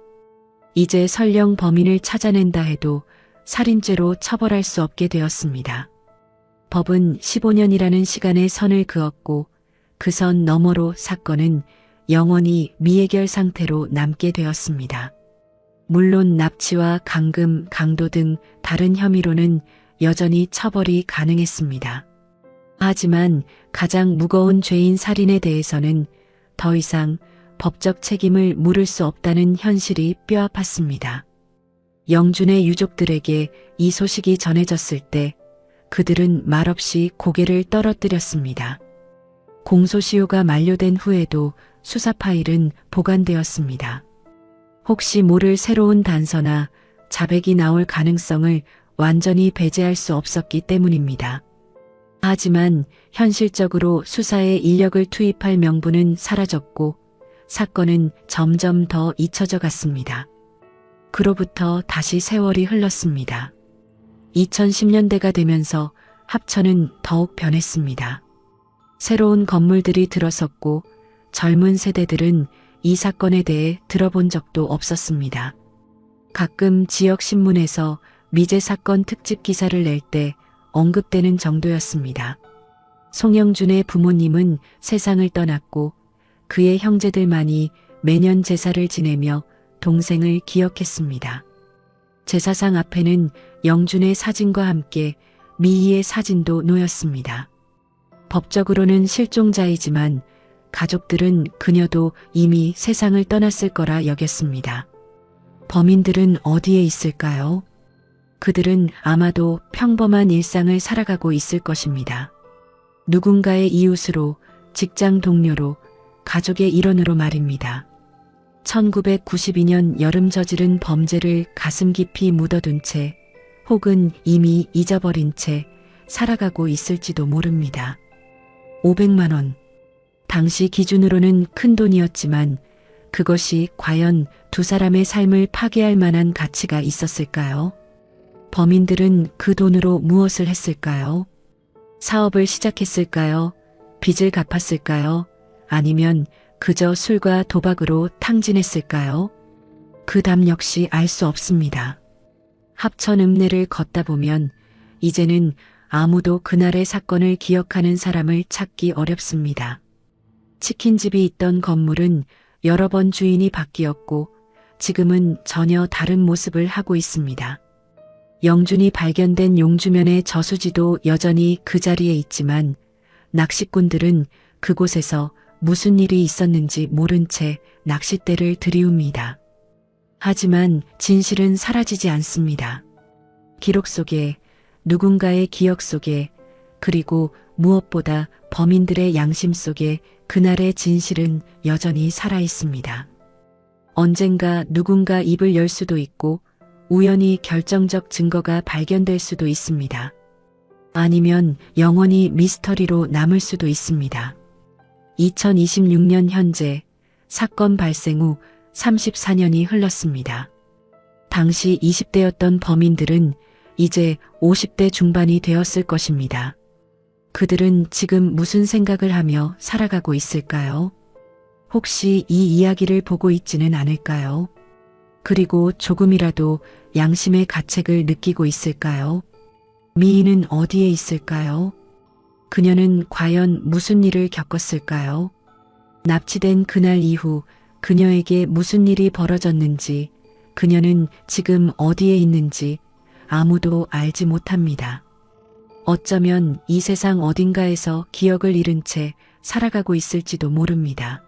이제 설령 범인을 찾아낸다 해도 살인죄로 처벌할 수 없게 되었습니다. 법은 15년이라는 시간의 선을 그었고 그 선 너머로 사건은 영원히 미해결 상태로 남게 되었습니다. 물론 납치와 감금, 강도 등 다른 혐의로는 여전히 처벌이 가능했습니다. 하지만 가장 무거운 죄인 살인에 대해서는 더 이상 법적 책임을 물을 수 없다는 현실이 뼈아팠습니다. 영준의 유족들에게 이 소식이 전해졌을 때 그들은 말없이 고개를 떨어뜨렸습니다. 공소시효가 만료된 후에도 수사 파일은 보관되었습니다. 혹시 모를 새로운 단서나 자백이 나올 가능성을 완전히 배제할 수 없었기 때문입니다. 하지만 현실적으로 수사에 인력을 투입할 명분은 사라졌고 사건은 점점 더 잊혀져 갔습니다. 그로부터 다시 세월이 흘렀습니다. 2010년대가 되면서 합천은 더욱 변했습니다. 새로운 건물들이 들어섰고 젊은 세대들은 이 사건에 대해 들어본 적도 없었습니다. 가끔 지역 신문에서 미제 사건 특집 기사를 낼 때 언급되는 정도였습니다. 송영준의 부모님은 세상을 떠났고 그의 형제들만이 매년 제사를 지내며 동생을 기억했습니다. 제사상 앞에는 영준의 사진과 함께 미희의 사진도 놓였습니다. 법적으로는 실종자이지만 가족들은 그녀도 이미 세상을 떠났을 거라 여겼습니다. 범인들은 어디에 있을까요? 그들은 아마도 평범한 일상을 살아가고 있을 것입니다. 누군가의 이웃으로, 직장 동료로, 가족의 일원으로 말입니다. 1992년 여름 저지른 범죄를 가슴 깊이 묻어둔 채 혹은 이미 잊어버린 채 살아가고 있을지도 모릅니다. 500만 원. 당시 기준으로는 큰 돈이었지만 그것이 과연 두 사람의 삶을 파괴할 만한 가치가 있었을까요? 범인들은 그 돈으로 무엇을 했을까요? 사업을 시작했을까요? 빚을 갚았을까요? 아니면 그저 술과 도박으로 탕진했을까요? 그 답 역시 알 수 없습니다. 합천 읍내를 걷다 보면 이제는 아무도 그날의 사건을 기억하는 사람을 찾기 어렵습니다. 치킨집이 있던 건물은 여러 번 주인이 바뀌었고 지금은 전혀 다른 모습을 하고 있습니다. 영준이 발견된 용주면의 저수지도 여전히 그 자리에 있지만 낚시꾼들은 그곳에서 무슨 일이 있었는지 모른 채 낚싯대를 들이웁니다. 하지만 진실은 사라지지 않습니다. 기록 속에, 누군가의 기억 속에, 그리고 무엇보다 범인들의 양심 속에 그날의 진실은 여전히 살아 있습니다. 언젠가 누군가 입을 열 수도 있고 우연히 결정적 증거가 발견될 수도 있습니다. 아니면 영원히 미스터리로 남을 수도 있습니다. 2026년 현재 사건 발생 후 34년이 흘렀습니다. 당시 20대였던 범인들은 이제 50대 중반이 되었을 것입니다. 그들은 지금 무슨 생각을 하며 살아가고 있을까요? 혹시 이 이야기를 보고 있지는 않을까요? 그리고 조금이라도 양심의 가책을 느끼고 있을까요? 미인은 어디에 있을까요? 그녀는 과연 무슨 일을 겪었을까요? 납치된 그날 이후 그녀에게 무슨 일이 벌어졌는지, 그녀는 지금 어디에 있는지 아무도 알지 못합니다. 어쩌면 이 세상 어딘가에서 기억을 잃은 채 살아가고 있을지도 모릅니다.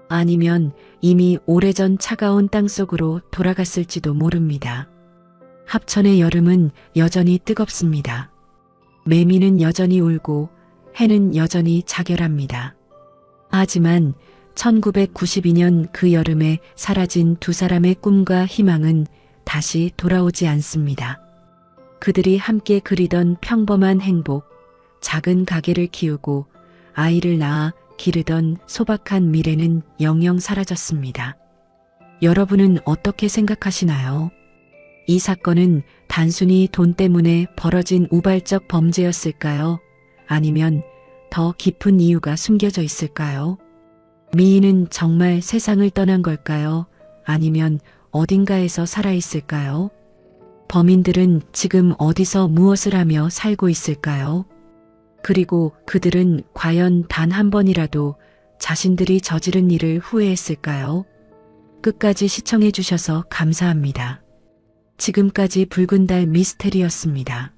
아니면 이미 오래전 차가운 땅속으로 돌아갔을지도 모릅니다. 합천의 여름은 여전히 뜨겁습니다. 매미는 여전히 울고 해는 여전히 자결합니다. 하지만 1992년 그 여름에 사라진 두 사람의 꿈과 희망은 다시 돌아오지 않습니다. 그들이 함께 그리던 평범한 행복, 작은 가게를 키우고 아이를 낳아 기르던 소박한 미래는 영영 사라졌습니다. 여러분은 어떻게 생각하시나요? 이 사건은 단순히 돈 때문에 벌어진 우발적 범죄였을까요? 아니면 더 깊은 이유가 숨겨져 있을까요? 미인은 정말 세상을 떠난 걸까요? 아니면 어딘가에서 살아있을까요? 범인들은 지금 어디서 무엇을 하며 살고 있을까요? 그리고 그들은 과연 단 한 번이라도 자신들이 저지른 일을 후회했을까요? 끝까지 시청해 주셔서 감사합니다. 지금까지 붉은 달 미스테리였습니다.